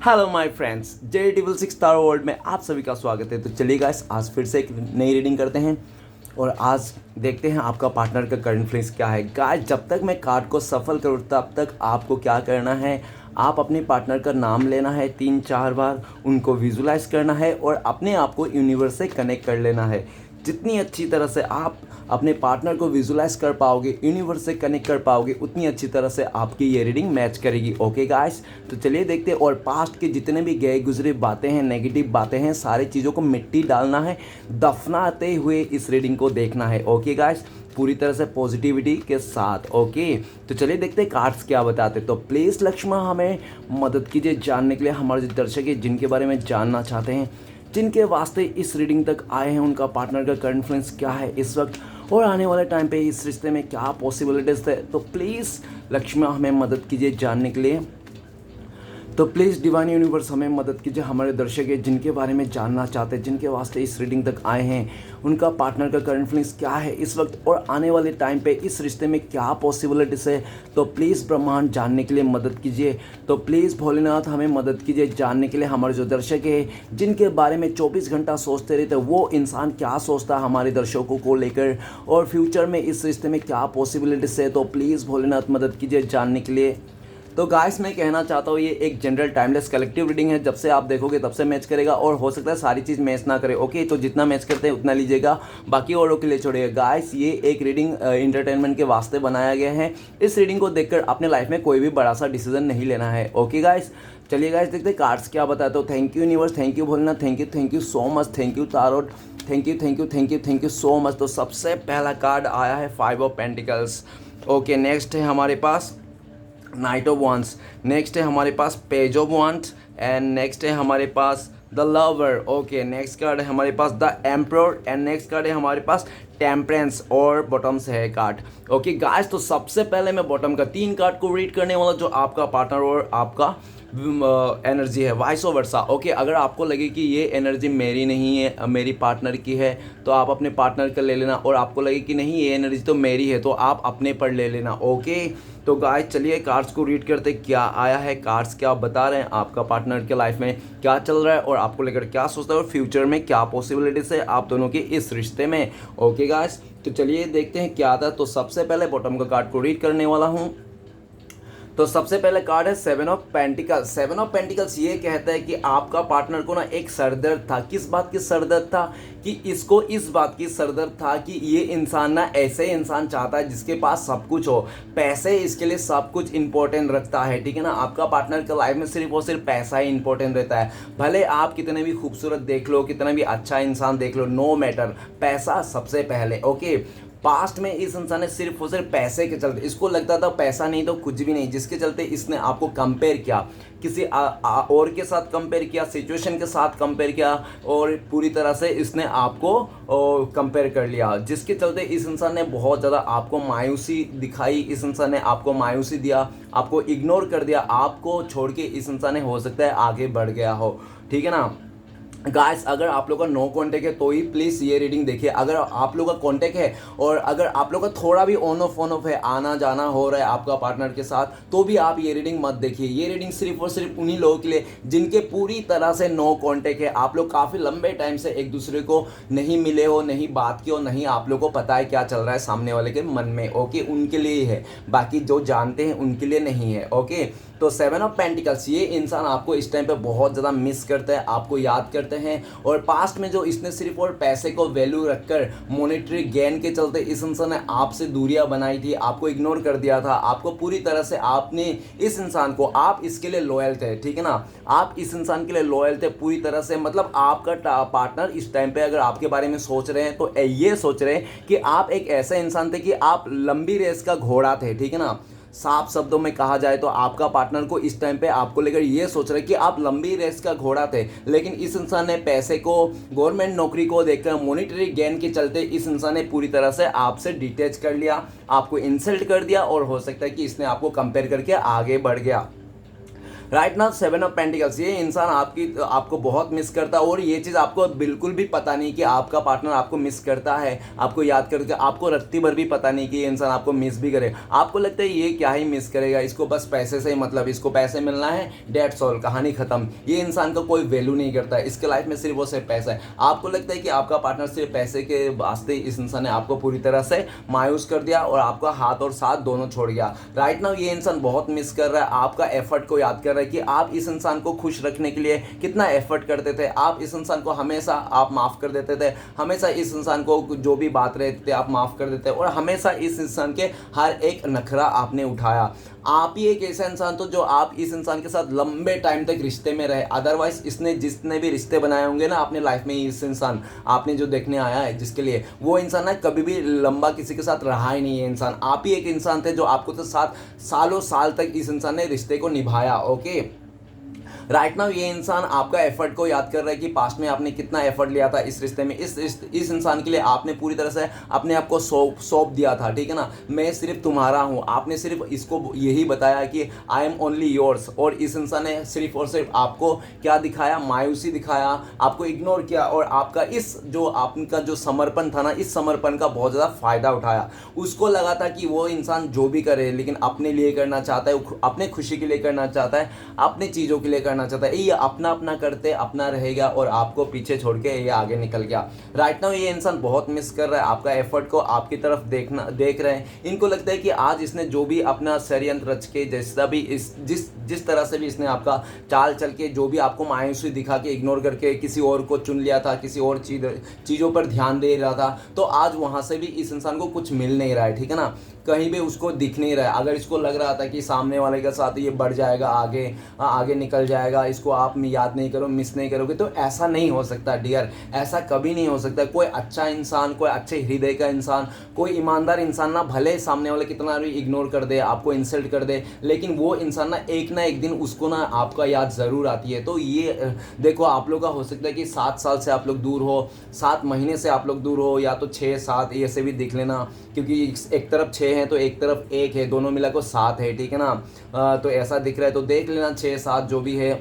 Hello my friends, J double six star world में आप सभी का स्वागत है। तो चलिए गाइस, आज फिर से एक नई रीडिंग करते हैं और आज देखते हैं आपका पार्टनर का करंट फीलिंग्स क्या है। गाइस, जब तक मैं कार्ड को सफल करूँ तब तक आपको क्या करना है, आप अपने पार्टनर का नाम लेना है 3-4 बार, उनको विजुलाइज करना है और अपने आप को यूनिवर्स से कनेक्ट कर लेना है। जितनी अच्छी तरह से आप अपने पार्टनर को विजुलाइज कर पाओगे, यूनिवर्स से कनेक्ट कर पाओगे, उतनी अच्छी तरह से आपकी ये रीडिंग मैच करेगी। ओके गाइस, तो चलिए देखते हैं। और पास्ट के जितने भी गए गुजरे बातें हैं, नेगेटिव बातें हैं, सारी चीज़ों को मिट्टी डालना है, दफनाते हुए इस रीडिंग को देखना है। ओके गाइस, पूरी तरह से पॉजिटिविटी के साथ। ओके, तो चलिए देखते हैं कार्ड्स क्या बताते। तो प्लीज़ लक्ष्मण हमें मदद कीजिए जानने के लिए। हमारे जो दर्शक हैं जिनके बारे में जानना चाहते हैं, जिनके वास्ते इस रीडिंग तक आए हैं, उनका पार्टनर का करंट फीलिंग्स क्या है इस वक्त और आने वाले टाइम पे इस रिश्ते में क्या पॉसिबिलिटीज़ है, तो प्लीज़ लक्ष्मण हमें मदद कीजिए जानने के लिए। तो प्लीज़ डिवाइन यूनिवर्स हमें मदद कीजिए। हमारे दर्शक हैं जिनके बारे में जानना चाहते हैं, जिनके वास्ते इस रीडिंग तक आए हैं, उनका पार्टनर का करंट फीलिंग्स क्या है इस वक्त और आने वाले टाइम पे इस रिश्ते में क्या पॉसिबिलिटीज़ है, तो प्लीज़ ब्रह्मांड जानने के लिए मदद कीजिए। तो प्लीज़ भोलेनाथ हमें मदद कीजिए जानने के लिए। हमारे जो दर्शक हैं जिनके बारे में 24 घंटा सोचते रहते, वो इंसान क्या सोचता है हमारे दर्शकों को लेकर और फ्यूचर में इस रिश्ते में क्या पॉसिबिलिटीज़ है, तो प्लीज़ भोलेनाथ मदद कीजिए जानने के लिए। तो गाइस, मैं कहना चाहता हूँ ये एक जनरल टाइमलेस कलेक्टिव रीडिंग है। जब से आप देखोगे तब से मैच करेगा और हो सकता है सारी चीज़ मैच ना करे। ओके, तो जितना मैच करते हैं उतना लीजिएगा, बाकी औरों के लिए छोड़िएगा। गाइस, ये एक रीडिंग इंटरटेनमेंट के वास्ते बनाया गया है। इस रीडिंग को देखकर अपने लाइफ में कोई भी बड़ा सा डिसीजन नहीं लेना है। ओके गाइस, चलिए गाइस देखते हैं कार्ड्स क्या बताते हो। Thank you universe, thank you Bholenath, thank you so much, thank you tarot, thank you so much. तो सबसे पहला कार्ड आया है 5 ऑफ पेंटिकल्स। ओके, नेक्स्ट है हमारे पास नाइट ऑफ वांड्स, नेक्स्ट है हमारे पास page of wands and next है हमारे पास the lover. Okay, next card है हमारे पास the emperor and next card है हमारे पास टेम्परेंस और बॉटम से है कार्ड। ओके गाइस, तो सबसे पहले मैं बॉटम का 3 कार्ड को रीड करने वाला, जो आपका पार्टनर और आपका एनर्जी है, वाइस वर्सा। ओके, अगर आपको लगे कि ये एनर्जी मेरी नहीं है, मेरी पार्टनर की है, तो आप अपने पार्टनर का ले लेना, और आपको लगे कि नहीं ये एनर्जी तो मेरी है, तो आप अपने पर ले लेना। ओके, तो गाइस चलिए कार्ड्स को रीड करते क्या आया है, कार्ड्स क्या बता रहे हैं, आपका पार्टनर के लाइफ में क्या चल रहा है और आपको लेकर क्या सोचता है और फ्यूचर में क्या पॉसिबिलिटीज है आप दोनों की इस रिश्ते में। ओके गाइस, तो चलिए देखते हैं क्या आता है। तो सबसे पहले बॉटम का कार्ड को रीड करने वाला हूँ। तो सबसे पहले कार्ड है 7 ऑफ पेंटिकल्स। 7 ऑफ पेंटिकल्स ये कहता है कि आपका पार्टनर को ना एक सरदर्द था। किस बात की सरदर्द था, कि इसको इस बात की सरदर्द था कि ये इंसान ना ऐसे इंसान चाहता है जिसके पास सब कुछ हो, पैसे इसके लिए सब कुछ इंपॉर्टेंट रखता है। ठीक है ना, आपका पार्टनर का लाइफ में सिर्फ और सिर्फ पैसा ही इंपॉर्टेंट रहता है। भले आप कितने भी खूबसूरत देख लो, कितना भी अच्छा इंसान देख लो, नो मैटर, पैसा सबसे पहले। ओके, पास्ट में इस इंसान ने सिर्फ और सिर्फ पैसे के चलते, इसको लगता था पैसा नहीं तो कुछ भी नहीं, जिसके चलते इसने आपको कंपेयर किया, किसी और के साथ कंपेयर किया, सिचुएशन के साथ कंपेयर किया और पूरी तरह से इसने आपको कंपेयर कर लिया, जिसके चलते इस इंसान ने बहुत ज़्यादा आपको मायूसी दिखाई, इस इंसान ने आपको मायूसी दिया, आपको इग्नोर कर दिया, आपको छोड़ के इस इंसान ने हो सकता है आगे बढ़ गया हो। ठीक है ना गाइस, अगर आप लोग का नो कॉन्टेक्ट है तो ही प्लीज़ ये रीडिंग देखिए। अगर आप लोग का कॉन्टेक्ट है और अगर आप लोग का थोड़ा भी ऑन ऑफ है, आना जाना हो रहा है आपका पार्टनर के साथ, तो भी आप ये रीडिंग मत देखिए। ये रीडिंग सिर्फ और सिर्फ उन्हीं लोगों के लिए जिनके पूरी तरह से नो कॉन्टेक्ट है, आप लोग काफ़ी लंबे टाइम से एक दूसरे को नहीं मिले हो, नहीं बात की हो, नहीं आप लोग को पता है क्या चल रहा है सामने वाले के मन में। ओके, उनके लिए ही है, बाकी जो जानते हैं उनके लिए नहीं है। ओके, तो 7 ऑफ पेंटिकल्स, ये इंसान आपको इस टाइम पे बहुत ज़्यादा मिस करता है, आपको याद करते हैं, और पास्ट में जो इसने सिर्फ और पैसे को वैल्यू रखकर मॉनेटरी गेन के चलते इस इंसान ने आपसे दूरियां बनाई थी, आपको इग्नोर कर दिया था, आपको पूरी तरह से आपने इस इंसान को, आप इसके लिए लॉयल थे। ठीक है ना, आप इस इंसान के लिए लॉयल थे पूरी तरह से। मतलब आपका पार्टनर इस टाइम पे अगर आपके बारे में सोच रहे हैं तो ये सोच रहे हैं कि आप एक ऐसे इंसान थे कि आप लंबी रेस का घोड़ा थे। ठीक है ना, साफ शब्दों में कहा जाए तो आपका पार्टनर को इस टाइम पे आपको लेकर ये सोच रहे कि आप लंबी रेस का घोड़ा थे, लेकिन इस इंसान ने पैसे को, गवर्नमेंट नौकरी को देखकर, मॉनेटरी गेन के चलते इस इंसान ने पूरी तरह से आपसे डिटैच कर लिया, आपको इंसल्ट कर दिया और हो सकता है कि इसने आपको कंपेयर करके आगे बढ़ गया। राइट नाउ 7 ऑफ पेंटिकल्स, ये इंसान आपको बहुत मिस करता है और ये चीज़ आपको बिल्कुल भी पता नहीं कि आपका पार्टनर आपको मिस करता है, आपको याद करके आपको रत्ती भर भी पता नहीं कि ये इंसान आपको मिस भी करे। आपको लगता है ये क्या ही मिस करेगा, इसको बस पैसे से ही मतलब, इसको पैसे मिलना है, डेट्स ऑल, कहानी खत्म। ये इंसान का कोई वैल्यू नहीं करता है, इसके लाइफ में सिर्फ वो सिर्फ पैसा है। आपको लगता है कि आपका पार्टनर सिर्फ पैसे के वास्ते इस इंसान ने आपको पूरी तरह से मायूस कर दिया और आपका हाथ और साथ दोनों छोड़ गया। राइट नाउ ये इंसान बहुत मिस कर रहा है, आपका एफर्ट को याद कर रहा है कि आप इस इंसान को खुश रखने के लिए कितना एफर्ट करते थे। आप इस इंसान को हमेशा आप माफ़ कर देते थे, हमेशा इस इंसान को जो भी बात रहे थे आप माफ़ कर देते और हमेशा इस इंसान के हर एक नखरा आपने उठाया। आप ही एक ऐसा इंसान तो जो आप इस इंसान के साथ लंबे टाइम तक रिश्ते में रहे। अदरवाइज इसने जितने भी रिश्ते बनाए होंगे ना अपने लाइफ में, इस इंसान आपने जो देखने आया है जिसके लिए, वो इंसान ना कभी भी लंबा किसी के साथ रहा ही नहीं है इंसान। आप ही एक इंसान थे जो आपको तो साथ सालों साल तक इस इंसान ने रिश्ते को निभाया। ओके, राइट नाउ ये इंसान आपका एफर्ट को याद कर रहा है कि पास्ट में आपने कितना एफर्ट लिया था इस रिश्ते में। इस इंसान के लिए आपने पूरी तरह से अपने आप को सौंप दिया था, ठीक है ना। मैं सिर्फ तुम्हारा हूँ, आपने सिर्फ इसको यही बताया कि आई एम ओनली योर्स, और इस इंसान ने सिर्फ और सिर्फ आपको क्या दिखाया, मायूसी दिखाया, आपको इग्नोर किया और आपका आपका जो समर्पण था ना, इस समर्पण का बहुत ज़्यादा फ़ायदा उठाया। उसको लगा था कि वो इंसान जो भी करे लेकिन अपने लिए करना चाहता है, अपने खुशी के लिए करना चाहता है, अपनी चीज़ों के लिए करना चाहता है। ये अपना अपना करते अपना रहेगा और आपको पीछे छोड़ के ये आगे निकल गया। राइट नाउ ये इंसान बहुत मिस कर रहा है आपका एफर्ट को, आपकी तरफ देख रहे हैं। इनको लगता है कि आज इसने जो भी अपना षड्यंत्र रच के, जैसा भी जिस तरह से भी इसने आपका चाल चल के, जो भी आपको मायूसी दिखा के, इग्नोर करके किसी और को चुन लिया था, किसी और चीज़ों पर ध्यान दे रहा था, तो आज वहाँ से भी इस इंसान को कुछ मिल नहीं रहा है, ठीक है ना। कहीं भी उसको दिख नहीं रहा है। अगर इसको लग रहा था कि सामने वाले के साथ ये बढ़ जाएगा, आगे निकल जाएगा, इसको आप याद नहीं करो, मिस नहीं करोगे, तो ऐसा नहीं हो सकता डियर, ऐसा कभी नहीं हो सकता। कोई अच्छा इंसान, कोई अच्छे हृदय का इंसान, कोई ईमानदार इंसान ना, भले सामने वाले कितना भी इग्नोर कर दे, आपको इंसल्ट कर दे, लेकिन वो इंसान ना एक दिन उसको ना आपका याद ज़रूर आती है। तो ये देखो, आप लोग का हो सकता है कि 7 साल से आप लोग दूर हो, 7 महीने से आप लोग दूर हो, या तो 6-7 ऐसे भी देख लेना, क्योंकि एक तरफ 6 है तो एक तरफ 1 है, दोनों मिला को 7 है, ठीक है ना। तो ऐसा दिख रहा है तो देख लेना 6-7 जो भी है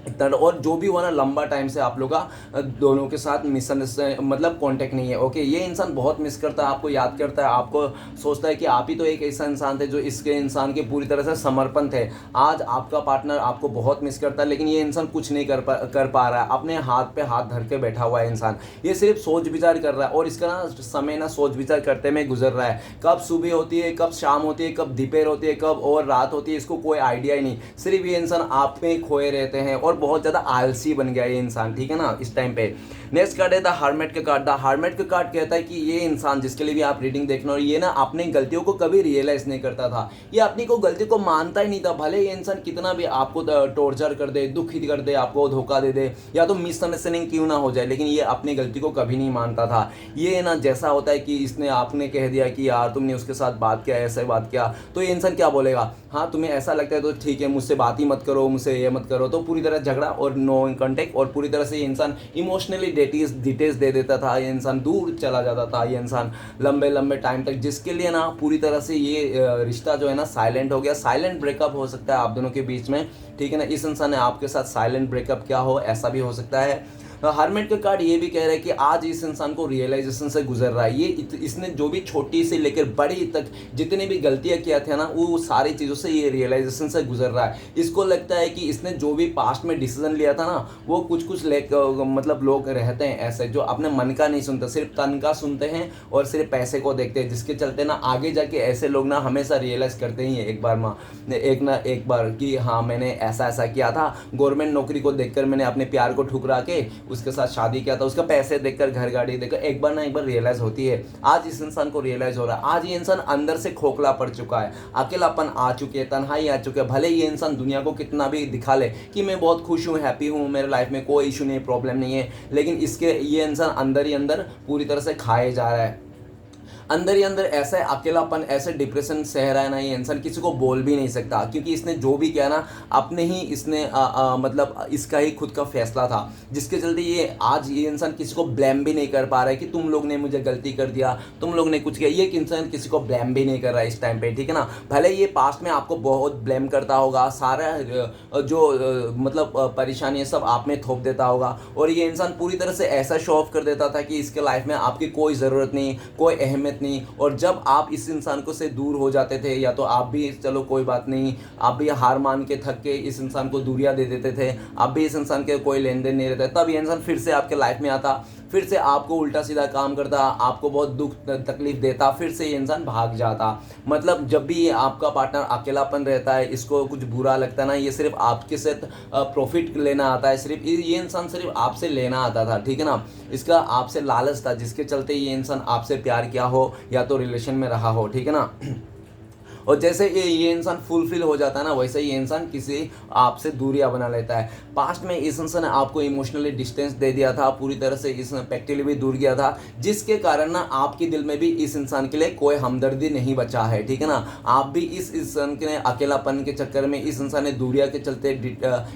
इतना। और जो भी हुआ ना, लंबा टाइम से आप लोग का दोनों के साथ मतलब कांटेक्ट नहीं है। ओके, ये इंसान बहुत मिस करता है, आपको याद करता है, आपको सोचता है कि आप ही तो एक ऐसा इंसान थे जो इसके इंसान के पूरी तरह से समर्पण थे। आज आपका पार्टनर आपको बहुत मिस करता है, लेकिन ये इंसान कुछ नहीं कर पा रहा है। अपने हाथ पे हाथ धर के बैठा हुआ है इंसान, ये सिर्फ सोच विचार कर रहा है और इसका ना समय ना सोच विचार करते में गुजर रहा है। कब सुबह होती है, कब शाम होती है, कब दोपहर होती है, कब और रात होती है, इसको कोई आइडिया ही नहीं। सिर्फ ये इंसान आप में खोए रहते हैं और बहुत ज़्यादा आलसी बन गया ये इंसान, ठीक है ना, इस टाइम पे। नेक्स्ट कार्ड है द हर्मिट का कार्ड। द हर्मिट का कार्ड कहता है कि ये इंसान जिसके लिए भी आप रीडिंग देखना, और ये ना अपनी गलतियों को कभी रियलाइज नहीं करता था, ये अपनी को गलती को मानता ही नहीं था। भले ये इंसान कितना भी आपको टॉर्चर कर दे, दुखी कर दे, आपको धोखा दे दे, या तो मिसअंडरस्टैंडिंग क्यों ना हो जाए, लेकिन ये अपनी गलती को कभी नहीं मानता था। ये ना जैसा होता है कि इसने आपने कह दिया कि यार तुमने उसके साथ बात किया, ऐसे बात किया, तो ये इंसान क्या बोलेगा, हाँ तुम्हें ऐसा लगता है तो ठीक है, मुझसे बात ही मत करो, मुझसे ये मत करो, तो पूरी तरह झगड़ा और नो कॉन्टेक्ट, और पूरी तरह से ये इंसान इमोशनली डिटेल्स दे देता था, ये इंसान दूर चला जाता था, ये इंसान लंबे लंबे टाइम तक, जिसके लिए ना पूरी तरह से ये रिश्ता जो है ना साइलेंट हो गया। साइलेंट ब्रेकअप हो सकता है आप दोनों के बीच में, ठीक है ना। इस इंसान ने आपके साथ साइलेंट ब्रेकअप किया हो, ऐसा भी हो सकता है। हर्मिट का कार्ड ये भी कह रहा है कि आज इस इंसान को रियलाइजेशन से गुजर रहा है। ये इसने जो भी छोटी से लेकर बड़ी तक जितनी भी गलतियां किया थे ना, वो सारी चीज़ों से ये रियलाइजेशन से गुजर रहा है। इसको लगता है कि इसने जो भी पास्ट में डिसीजन लिया था ना, वो कुछ मतलब लोग रहते हैं ऐसे जो अपने मन का नहीं सुनते, सिर्फ तन का सुनते हैं और सिर्फ पैसे को देखते हैं, जिसके चलते ना आगे जाके ऐसे लोग ना हमेशा रियलाइज़ करते ही हैं एक बार कि हाँ मैंने ऐसा ऐसा किया था, गवर्नमेंट नौकरी को देखकर मैंने अपने प्यार को ठुकरा के उसके साथ शादी किया था, उसका पैसे देखकर, घर गाड़ी देखकर एक बार रियलाइज होती है। आज इस इंसान को रियलाइज हो रहा है। आज ये इंसान अंदर से खोखला पड़ चुका है, अकेलापन आ चुके हैं, तन्हाई आ चुके हैं। भले ये इंसान दुनिया को कितना भी दिखा ले कि मैं बहुत खुश हूँ, हैप्पी हूँ, मेरे लाइफ में कोई इशू नहीं, प्रॉब्लम नहीं है, लेकिन ये इंसान अंदर ही अंदर पूरी तरह से खाए जा रहा है। अंदर ही अंदर ऐसा अकेलापन, ऐसे डिप्रेशन सह रहा है ना ये इंसान, किसी को बोल भी नहीं सकता, क्योंकि इसने जो भी किया ना अपने ही इसने मतलब इसका ही खुद का फैसला था, जिसके चलते ये आज ये इंसान किसी को ब्लेम भी नहीं कर पा रहा है कि तुम लोग ने मुझे गलती कर दिया, तुम लोग ने कुछ किया। ये इंसान किसी को ब्लेम भी नहीं कर रहा है इस टाइम पे, ठीक है ना। भले ये पास्ट में आपको बहुत ब्लेम करता होगा, सारा जो मतलब परेशानी है सब आप में थोप देता होगा, और ये इंसान पूरी तरह से ऐसा शो ऑफ कर देता था कि इसके लाइफ में आपकी कोई ज़रूरत नहीं, कोई अहमियत नहीं। और जब आप इस इंसान को से दूर हो जाते थे, या तो आप भी चलो कोई बात नहीं, आप भी हार मान के थक के इस इंसान को दूरियां दे देते थे, आप भी इस इंसान के कोई लेन देन नहीं रहता, तब ये इंसान फिर से आपके लाइफ में आता, फिर से आपको उल्टा सीधा काम करता, आपको बहुत दुख तकलीफ देता, फिर से ये इंसान भाग जाता। मतलब जब भी ये आपका पार्टनर अकेलापन रहता है, इसको कुछ बुरा लगता है ना, ये सिर्फ आपके साथ प्रॉफिट लेना आता है, सिर्फ ये इंसान सिर्फ आपसे लेना आता था, ठीक है ना। इसका आपसे लालच था, जिसके चलते ये इंसान आपसे प्यार किया हो या तो रिलेशन में रहा हो, ठीक है ना। और जैसे ये इंसान फुलफिल हो जाता है ना, वैसे ये इंसान किसी आपसे दूरियां बना लेता है। पास्ट में इस इंसान ने आपको इमोशनली डिस्टेंस दे दिया था, पूरी तरह से इस प्रैक्टिकली भी दूर किया था, जिसके कारण ना आपके दिल में भी इस इंसान के लिए कोई हमदर्दी नहीं बचा है, ठीक है ना। आप भी इस इंसान के अकेलापन के चक्कर में, इस इंसान ने दूरिया के चलते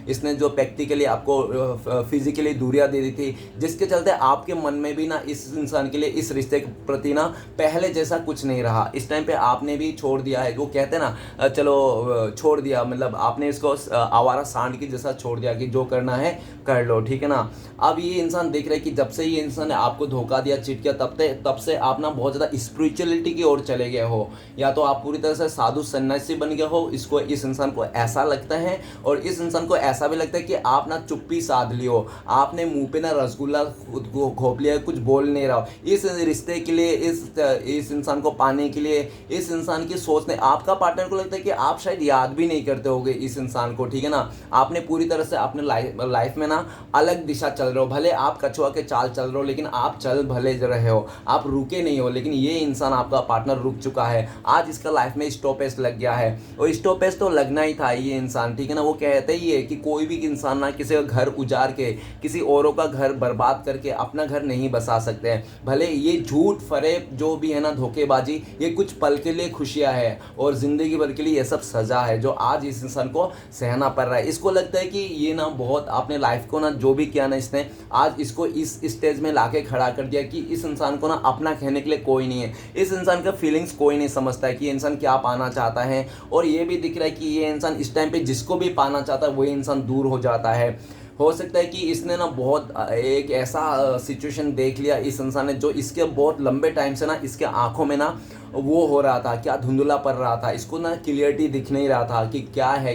इसने जो प्रैक्टिकली आपको फिजिकली दूरियां दे दी थी, जिसके चलते आपके मन में भी ना इस इंसान के लिए, इस रिश्ते के प्रति ना पहले जैसा कुछ नहीं रहा। इस टाइम पे आपने भी छोड़ दिया है, वो कहते हैं ना चलो छोड़ दिया, मतलब आपने इसको आवारा सांड की जैसा छोड़ दिया कि जो करना है कर लो, ठीक है ना। अब ये इंसान देख रहे हैं कि जब से ये इंसान ने आपको धोखा दिया, चीट किया, तब से आप ना बहुत ज़्यादा स्पिरिचुअलिटी की ओर चले गए हो, या तो आप पूरी तरह से साधु सन्यासी बन गए हो। इसको इस इंसान को ऐसा लगता है, और इस इंसान को ऐसा भी लगता है कि आप ना चुप्पी साध ली हो, आपने मुंह पे ना रसगुल्ला खुद को घोप लिया, कुछ बोल नहीं रहा हो। इस रिश्ते के लिए, इस इंसान को पाने के लिए, इस इंसान की सोच ने, आपका पार्टनर को लगता है कि आप शायद याद भी नहीं करते होगे इस इंसान को, ठीक है ना। आपने पूरी तरह से अपने लाइफ में ना अलग दिशा चल रहे हो, भले आप कछुआ के चाल चल रहे हो, लेकिन आप चल भले रहे हो, आप रुके नहीं हो। लेकिन ये इंसान आपका पार्टनर रुक चुका है, आज इसका लाइफ में स्टॉपेज लग गया है, और स्टॉपेज तो लगना ही था ये इंसान, ठीक है ना। वो कहते ही है कि कोई भी इंसान ना किसी का घर उजाड़ के, किसी औरों का घर बर्बाद करके अपना घर नहीं बसा सकते हैं। भले ये झूठ फरेब जो भी है ना, धोखेबाजी, ये कुछ पल के लिए खुशियां है, और जिंदगी भर के लिए ये सब सजा है जो आज इस इंसान को सहना पड़ रहा है। इसको लगता है कि ये ना बहुत अपने लाइफ को ना जो भी किया ना इसने, आज इसको इस स्टेज में लाके खड़ा कर दिया कि इस इंसान को ना अपना कहने के लिए कोई नहीं है, इस इंसान का फीलिंग्स कोई नहीं समझता है कि ये इंसान क्या पाना चाहता है। और ये भी दिख रहा है कि ये इंसान इस टाइम पे जिसको भी पाना चाहता है वही इंसान दूर हो जाता है। हो सकता है कि इसने ना बहुत एक ऐसा सिचुएशन देख लिया इस इंसान ने, जो इसके बहुत लंबे टाइम से ना इसके आंखों में ना वो हो रहा था, क्या धुंधला पड़ रहा था, इसको ना क्लियरिटी दिख नहीं रहा था कि क्या है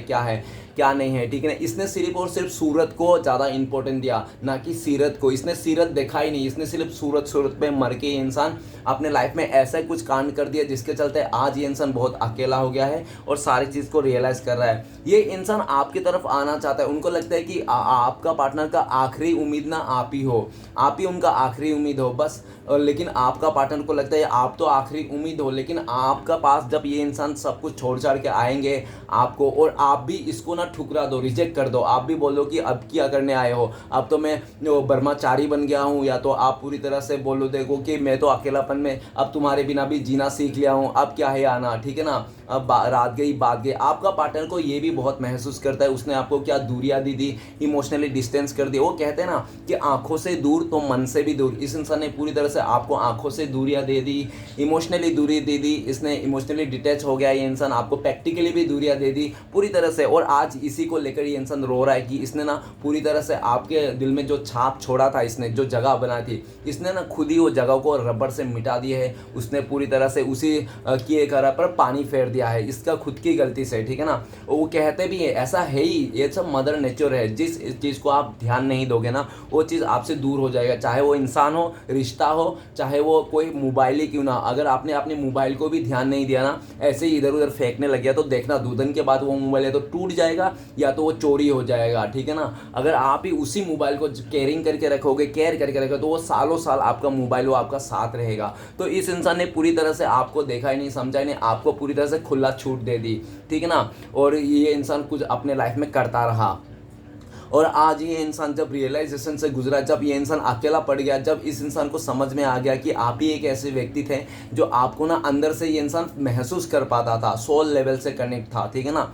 क्या नहीं है, ठीक है ना। इसने सिर्फ और सिर्फ सूरत को ज़्यादा इंपॉर्टेंट दिया, ना कि सीरत को। इसने सीरत देखा ही नहीं, इसने सिर्फ सूरत पे मर के इंसान अपने लाइफ में ऐसा कुछ कांड कर दिया, जिसके चलते आज ये इंसान बहुत अकेला हो गया है और सारी चीज़ को रियलाइज़ कर रहा है। ये इंसान आपकी तरफ आना चाहता है, उनको लगता है कि आपका पार्टनर का आखिरी उम्मीद ना आप ही हो, आप ही उनका आखिरी उम्मीद हो बस। लेकिन आपका पार्टनर को लगता है आप तो आखिरी उम्मीद हो, लेकिन आपका पास जब ये इंसान सब कुछ छोड़ छाड़ के आएंगे आपको, और आप भी इसको ना ठुकरा दो, रिजेक्ट कर दो, आप भी बोलो कि अब क्या करने आए हो, अब तो मैं ब्रह्मचारी बन गया हूँ, या तो आप पूरी तरह से बोलो देखो कि मैं तो अकेलापन में अब तुम्हारे बिना भी जीना सीख लिया हूँ, अब क्या है आना, ठीक है ना। अब रात गई बात गई। आपका पार्टनर को ये भी बहुत महसूस करता है, उसने आपको क्या दूरियां दी, इमोशनली डिस्टेंस कर दी। वो कहते हैं ना कि आंखों से दूर तो मन से भी दूर। इस इंसान ने पूरी तरह से आपको आंखों से दूरियां दे दी, इमोशनली दूरी दे दी, इसने इमोशनली डिटैच हो गया ये इंसान, आपको प्रैक्टिकली भी दूरियां दे दी पूरी तरह से। और आज इसी को लेकर ये इंसान रो रहा है कि इसने ना पूरी तरह से आपके दिल में जो छाप छोड़ा था, इसने जो जगह बनाई थी, इसने ना खुद ही वो जगह को रबर से मिटा दी है। उसने पूरी तरह से उसी किए करा पर पानी फेर दिया है, इसका खुद की गलती से, ठीक है ना। वो कहते भी है ऐसा है ही, ये सब मदर नेचर है, जिस चीज़ को आप ध्यान नहीं दोगे ना वो चीज़ आपसे दूर हो जाएगा, चाहे वो इंसान हो, रिश्ता हो, चाहे वो कोई मोबाइल ही क्यों ना। अगर आपने अपने मोबाइल को भी ध्यान नहीं दिया ना, ऐसे ही इधर उधर फेंकने लग गया, तो देखना 2 दिन के बाद वो मोबाइल या तो टूट जाएगा या तो वो चोरी हो जाएगा, ठीक है ना। अगर आप ही उसी मोबाइल को केयरिंग करके रखोगे, केयर करके रखोगे, तो वो सालों साल आपका मोबाइल वो आपका साथ रहेगा। तो इस इंसान ने पूरी तरह से आपको देखा ही नहीं, समझा ही नहीं, आपको पूरी तरह से खुला छूट दे दी, ठीक है ना। और ये इंसान कुछ अपने लाइफ में करता रहा, और आज ये इंसान जब रियलाइजेशन से गुजरा, जब ये इंसान अकेला पड़ गया, जब इस इंसान को समझ में आ गया कि आप ही एक ऐसे व्यक्ति थे जो आपको ना अंदर से ये इंसान महसूस कर पाता था, सोल लेवल से कनेक्ट था, ठीक है ना,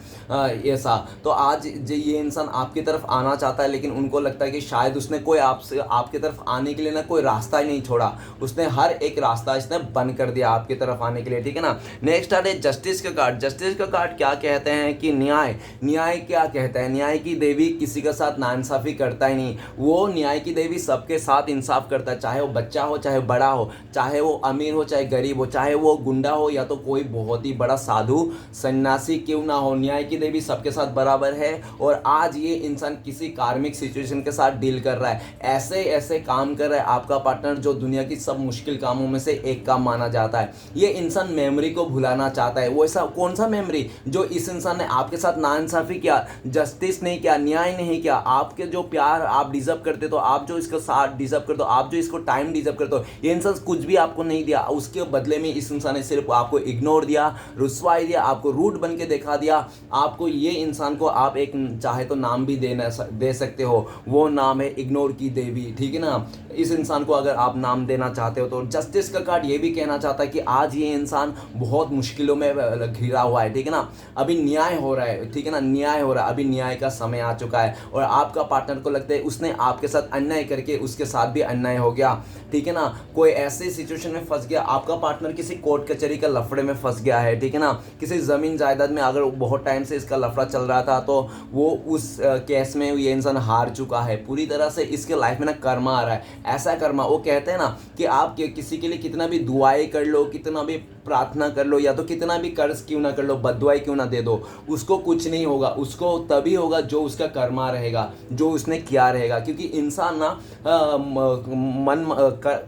ऐसा। तो आज ये इंसान आपकी तरफ आना चाहता है, लेकिन उनको लगता है कि शायद उसने कोई आपसे आपकी तरफ आने के लिए ना कोई रास्ता ही नहीं छोड़ा, उसने हर एक रास्ता इसने बंद कर दिया आपकी तरफ आने के लिए, ठीक है ना। नेक्स्ट आते हैं जस्टिस का कार्ड। जस्टिस का कार्ड क्या कहते हैं कि न्याय। न्याय क्या कहता है? न्याय की देवी किसी के साथ नाइंसाफ़ी करता ही नहीं। वो न्याय की देवी सबके साथ इंसाफ करता है, चाहे वो बच्चा हो, चाहे बड़ा हो, चाहे वो अमीर हो, चाहे गरीब हो, चाहे वो गुंडा हो या तो कोई बहुत ही बड़ा साधु सन्यासी क्यों ना हो, न्याय की देवी सबके साथ बराबर है। और आज ये इंसान किसी कार्मिक सिचुएशन के साथ डील कर रहा है, ऐसे ऐसे काम कर रहा है आपका पार्टनर जो दुनिया की सब मुश्किल कामों में से एक काम माना जाता है। ये इंसान मेमोरी को भुलाना चाहता है। वो ऐसा कौन सा मेमोरी जो इस इंसान ने आपके साथ नाइंसाफ़ी किया, जस्टिस नहीं किया, न्याय नहीं किया, आपके जो प्यार आप डिजर्व करते तो, आप जो इसका साथ डिजर्व करते हो, आप जो इसको टाइम डिजर्व करते हो, ये इंसान कुछ भी आपको नहीं दिया। उसके बदले में इस इंसान ने सिर्फ आपको इग्नोर दिया, रुसवाई दिया, आपको रूड बन के दिखा दिया। आपको ये इंसान को आप एक चाहे तो नाम भी दे सकते हो, वो नाम है इग्नोर की देवी, ठीक है ना। इस इंसान को अगर आप नाम देना चाहते हो तो जस्टिस का कार्ड ये भी कहना चाहता है कि आज ये इंसान बहुत मुश्किलों में घिरा हुआ है, ठीक है ना। अभी न्याय हो रहा है, ठीक है ना, न्याय हो रहा है, अभी न्याय का समय आ चुका है। और आपका पार्टनर को लगता है उसने आपके साथ अन्याय करके उसके साथ भी अन्याय हो गया, ठीक है ना। कोई ऐसे सिचुएशन में फंस गया, आपका पार्टनर किसी कोर्ट कचहरी का लफड़े में फंस गया है, ठीक है ना। किसी ज़मीन जायदाद में अगर बहुत टाइम से इसका लफड़ा चल रहा था तो वो उस केस में ये इंसान हार चुका है पूरी तरह से। इसके लाइफ में ना कर्मा आ रहा है, ऐसा कर्मा। वो कहते हैं ना कि आप किसी के लिए कितना भी दुआएं कर लो, कितना भी प्रार्थना कर लो, या तो कितना भी कर्ज क्यों ना कर लो, बददुआई क्यों ना दे दो, उसको कुछ नहीं होगा। उसको तभी होगा जो उसका कर्मा रहेगा, जो उसने किया रहेगा। क्योंकि इंसान ना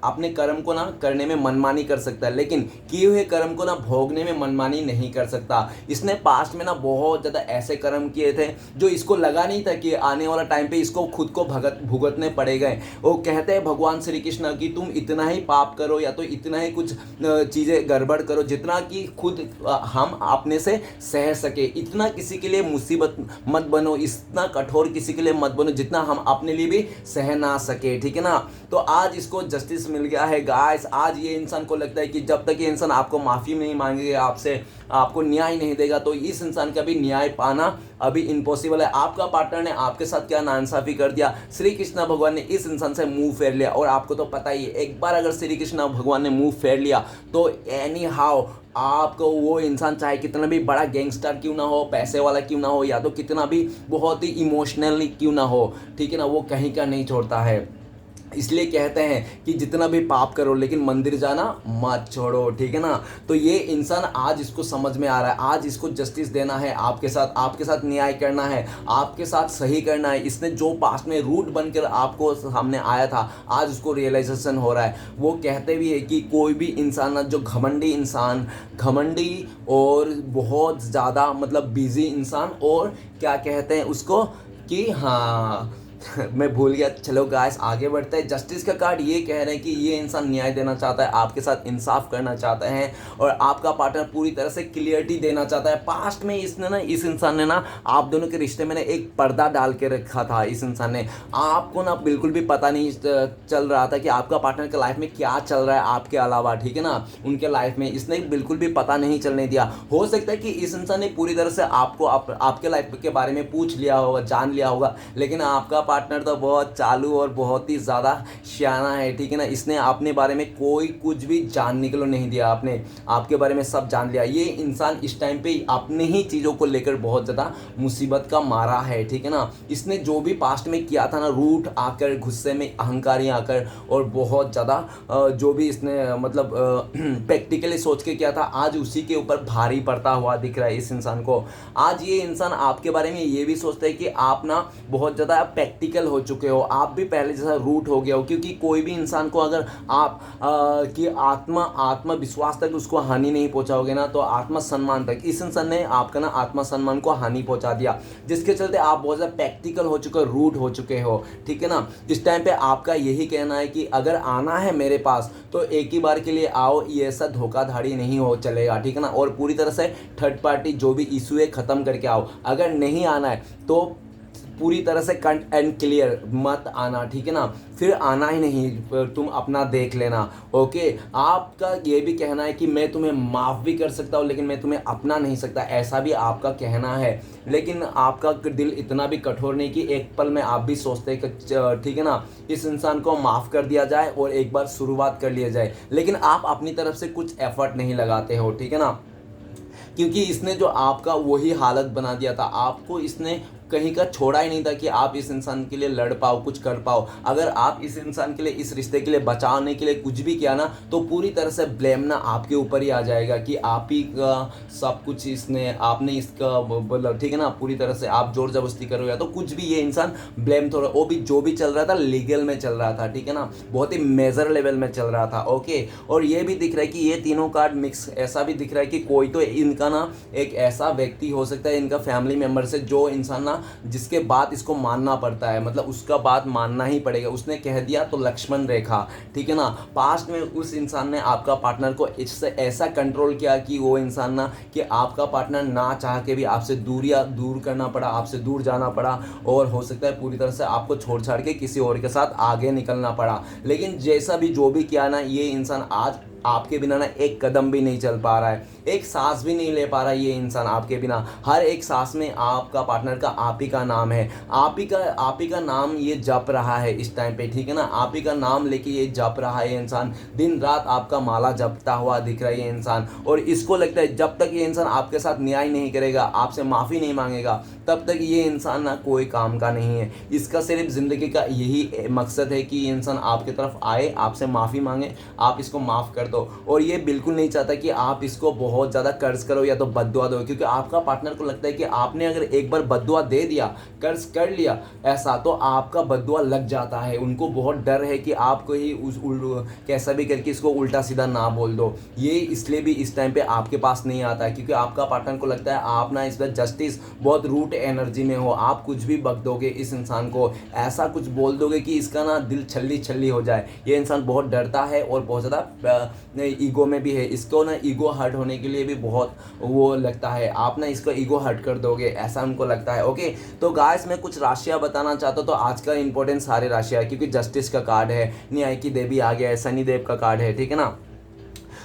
अपने कर्म को ना करने में मनमानी कर सकता है, लेकिन किए हुए कर्म को ना भोगने में मनमानी नहीं कर सकता। इसने पास्ट में ना बहुत ज़्यादा ऐसे कर्म किए थे जो इसको लगा नहीं था कि आने वाला टाइम पे इसको खुद को भुगतने पड़ेगा। वो कहते हैं भगवान श्री कृष्ण कि तुम इतना ही पाप करो या तो इतना ही कुछ चीज़ें गड़बड़ करो जितना कि खुद हम अपने से सह सके। इतना किसी के लिए मुसीबत मत बनो, इतना कठोर किसी के लिए मत बनो जितना हम अपने लिए भी सह ना सके, ठीक है ना। तो आज इसको जस्टिस मिल गया है गाइस। आज ये इंसान को लगता है कि जब तक ये इंसान आपको माफ़ी नहीं मांगेगा, आपसे आपको न्याय नहीं देगा, तो इस इंसान का भी न्याय पाना अभी इम्पॉसिबल है। आपका पार्टनर ने आपके साथ क्या नाइंसाफ़ी कर दिया, श्री कृष्ण भगवान ने इस इंसान से मुंह फेर लिया। और आपको तो पता ही है, एक बार अगर श्री कृष्ण भगवान ने मुंह फेर लिया तो एनी हाउ आपको वो इंसान चाहे कितना भी बड़ा गैंगस्टर क्यों ना हो, पैसे वाला क्यों ना हो, या तो कितना भी बहुत ही इमोशनली क्यों ना हो, ठीक है ना, वो कहीं का नहीं छोड़ता है। इसलिए कहते हैं कि जितना भी पाप करो लेकिन मंदिर जाना मत छोड़ो, ठीक है ना। तो ये इंसान आज इसको समझ में आ रहा है, आज इसको जस्टिस देना है, आपके साथ न्याय करना है, आपके साथ सही करना है। इसने जो पास्ट में रूट बनकर आपको सामने आया था, आज उसको रियलाइजेशन हो रहा है। वो कहते भी है कि कोई भी इंसान जो घमंडी और बहुत ज़्यादा मतलब बिजी इंसान, और क्या कहते हैं उसको कि हाँ मैं भूल गया। चलो गाइस आगे बढ़ते हैं। जस्टिस का कार्ड ये कह रहे हैं कि ये इंसान न्याय देना चाहता है, आपके साथ इंसाफ करना चाहता है, और आपका पार्टनर पूरी तरह से क्लियरिटी देना चाहता है। पास्ट में इस इंसान ने ना आप दोनों के रिश्ते में ना एक पर्दा डाल के रखा था। इस इंसान ने आपको ना बिल्कुल भी पता नहीं चल रहा था कि आपका पार्टनर के लाइफ में क्या चल रहा है आपके अलावा, ठीक है ना। उनके लाइफ में इसने बिल्कुल भी पता नहीं चलने दिया। हो सकता है कि इस इंसान ने पूरी तरह से आपको आपके लाइफ के बारे में पूछ लिया होगा, जान लिया होगा, लेकिन आपका पार्टनर तो बहुत चालू और बहुत ही ज़्यादा सियाना है, ठीक है ना। इसने अपने बारे में कोई कुछ भी जानने के लिए नहीं दिया, आपने आपके बारे में सब जान लिया। ये इंसान इस टाइम पे अपने ही चीज़ों को लेकर बहुत ज़्यादा मुसीबत का मारा है, ठीक है ना। इसने जो भी पास्ट में किया था ना, रूठ आकर, गुस्से में, अहंकारी आकर, और बहुत ज़्यादा जो भी इसने मतलब प्रैक्टिकली सोच के किया था, आज उसी के ऊपर भारी पड़ता हुआ दिख रहा है इस इंसान को। आज ये इंसान आपके बारे में ये भी सोचता है कि आप ना बहुत ज़्यादा प्रैक्टिकल हो चुके हो, आप भी पहले जैसा रूट हो गया हो। क्योंकि कोई भी इंसान को अगर आप की आत्मविश्वास तक उसको हानि नहीं पहुंचाओगे ना, तो आत्मसम्मान तक इस इंसान ने आपका ना आत्मसम्मान को हानि पहुंचा दिया, जिसके चलते आप बहुत ज़्यादा प्रैक्टिकल हो चुके हो, रूट हो चुके हो, ठीक है ना। इस टाइम पे आपका यही कहना है कि अगर आना है मेरे पास तो एक ही बार के लिए आओ, ये ऐसा धोखाधड़ी नहीं हो चलेगा, ठीक है ना। और पूरी तरह से थर्ड पार्टी जो भी इशू है ख़त्म करके आओ। अगर नहीं आना है तो पूरी तरह से कट एंड क्लियर मत आना, ठीक है ना, फिर आना ही नहीं, तुम अपना देख लेना। ओके, आपका ये भी कहना है कि मैं तुम्हें माफ़ भी कर सकता हूँ लेकिन मैं तुम्हें अपना नहीं सकता, ऐसा भी आपका कहना है। लेकिन आपका दिल इतना भी कठोर नहीं कि एक पल में आप भी सोचते हैं कि ठीक है ना, इस इंसान को माफ़ कर दिया जाए और एक बार शुरुआत कर लिया जाए, लेकिन आप अपनी तरफ से कुछ एफर्ट नहीं लगाते हो, ठीक है ना, क्योंकि इसने जो आपका वही हालत बना दिया था, आपको इसने कहीं का छोड़ा ही नहीं था कि आप इस इंसान के लिए लड़ पाओ, कुछ कर पाओ। अगर आप इस इंसान के लिए, इस रिश्ते के लिए बचाने के लिए कुछ भी किया ना, तो पूरी तरह से ब्लेम ना आपके ऊपर ही आ जाएगा कि आप ही का सब कुछ इसने, आपने इसका बोला, ठीक है ना, पूरी तरह से आप जोर जबरदस्ती करो या तो कुछ भी, ये इंसान ब्लेम थोड़ा, वो भी जो भी चल रहा था लीगल में चल रहा था, ठीक है ना, बहुत ही मेजर लेवल में चल रहा था। ओके, और ये भी दिख रहा है कि ये तीनों कार्ड मिक्स, ऐसा भी दिख रहा है कि कोई तो इनका ना एक ऐसा व्यक्ति हो सकता है इनका फैमिली मेम्बर से, जो इंसान ना जिसके बात इसको मानना पड़ता है, मतलब उसका बात मानना ही पड़ेगा, उसने कह दिया तो लक्ष्मण रेखा, ठीक है ना। पास्ट में उस इंसान ने आपका पार्टनर को इससे ऐसा कंट्रोल किया कि वो इंसान ना, कि आपका पार्टनर ना चाह के भी आपसे दूर करना पड़ा, आपसे दूर जाना पड़ा, और हो सकता है पूरी तरह से आपको छोड़ छाड़ के किसी और के साथ आगे निकलना पड़ा। लेकिन जैसा भी जो भी किया ना, ये इंसान आज आपके बिना ना एक कदम भी नहीं चल पा रहा है, एक सांस भी नहीं ले पा रहा है ये इंसान आपके बिना। हर एक सांस में आपका पार्टनर का आप ही का नाम है, आप ही का नाम ये जप रहा है इस टाइम पे, ठीक है ना, आप ही का नाम लेके ये जप रहा है ये इंसान, दिन रात आपका माला जपता हुआ दिख रहा है ये इंसान। और इसको लगता है जब तक ये इंसान आपके साथ न्याय नहीं करेगा, आपसे माफ़ी नहीं मांगेगा, तब तक ये इंसान ना कोई काम का नहीं है। इसका सिर्फ ज़िंदगी का यही मकसद है कि ये इंसान आपकी तरफ आए, आपसे माफ़ी मांगे, आप इसको माफ़ कर दो। और ये बिल्कुल नहीं चाहता कि आप इसको बहुत ज़्यादा कर्ज करो या तो बद्दुआ दो, क्योंकि आपका पार्टनर को लगता है कि आपने अगर एक बार बद्दुआ दे दिया, कर्ज कर लिया ऐसा, तो आपका बद्दुआ लग जाता है। उनको बहुत डर है कि आपको ही कैसा भी करके इसको उल्टा सीधा ना बोल दो। ये इसलिए भी इस टाइम पे आपके पास नहीं आता है, क्योंकि आपका पार्टनर को लगता है आप ना इस पर जस्टिस बहुत रूट एनर्जी में हो, आप कुछ भी बक दोगे इस इंसान को, ऐसा कुछ बोल दोगे कि इसका ना दिल छल्ली छल्ली हो जाए। ये इंसान बहुत डरता है और बहुत ज़्यादा ईगो में भी है, इसको ना ईगो हर्ट होने के लिए भी बहुत वो लगता है, आप ना इसको ईगो हर्ट कर दोगे, ऐसा उनको लगता है। ओके, तो गाइस मैं कुछ राशियां बताना चाहता हूँ। तो आज का इंपॉर्टेंट सारे राशियां, क्योंकि जस्टिस का कार्ड है, न्याय की देवी आ गया है, शनिदेव का कार्ड है, ठीक है ना।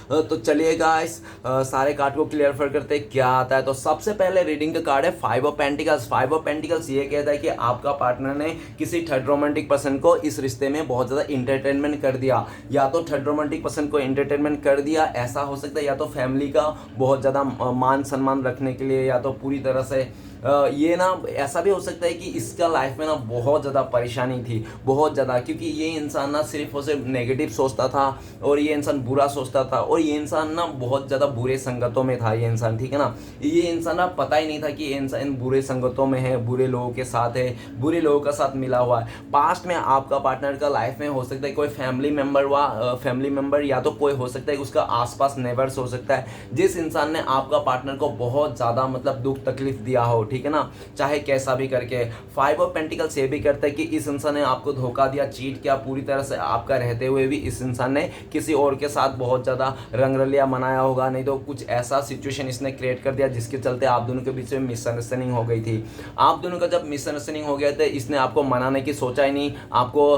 तो चलिए गाइस सारे कार्ड को क्लियर करते हैं क्या आता है। तो सबसे पहले रीडिंग का कार्ड है 5 ऑफ पेंटिकल्स। 5 ऑफ पेंटिकल्स ये कहता है कि आपका पार्टनर ने किसी थर्ड रोमांटिक पर्सन को इस रिश्ते में बहुत ज़्यादा इंटरटेनमेंट कर दिया, या तो थर्ड रोमांटिक पर्सन को इंटरटेनमेंट कर दिया, ऐसा हो सकता है, या तो फैमिली का बहुत ज़्यादा मान सम्मान रखने के लिए, या तो पूरी तरह से ये ना ऐसा भी हो सकता है कि इसका लाइफ में ना बहुत ज़्यादा परेशानी थी, बहुत ज़्यादा, क्योंकि ये इंसान ना सिर्फ और सिर्फ नेगेटिव सोचता था, और ये इंसान बुरा सोचता था, और ये इंसान ना बहुत ज़्यादा बुरे संगतों में था ये इंसान, ठीक है ना। ये इंसान ना पता ही नहीं था कि ये इंसान बुरे संगतों में है, बुरे लोगों के साथ है, बुरे लोगों का साथ मिला हुआ है। पास्ट में आपका पार्टनर का लाइफ में हो सकता है कोई फैमिली मेम्बर या तो कोई हो सकता है उसका आसपास नेबर्स हो सकता है, जिस इंसान ने आपका पार्टनर को बहुत ज़्यादा मतलब दुख तकलीफ दिया हो, ठीक है ना, चाहे कैसा भी करके। 5 ऑफ पेंटिकल्स ये भी करता है कि इस इंसान ने आपको धोखा दिया, चीट किया, पूरी तरह से आपका रहते हुए भी इस इंसान ने किसी और के साथ बहुत ज़्यादा रंगरलिया मनाया होगा, नहीं तो कुछ ऐसा सिचुएशन इसने क्रिएट कर दिया जिसके चलते आप दोनों के बीच में मिसअंडरस्टैंडिंग हो गई थी। आप दोनों का जब मिसअंडरस्टैंडिंग हो गया था, इसने आपको मनाने की सोचा ही नहीं, आपको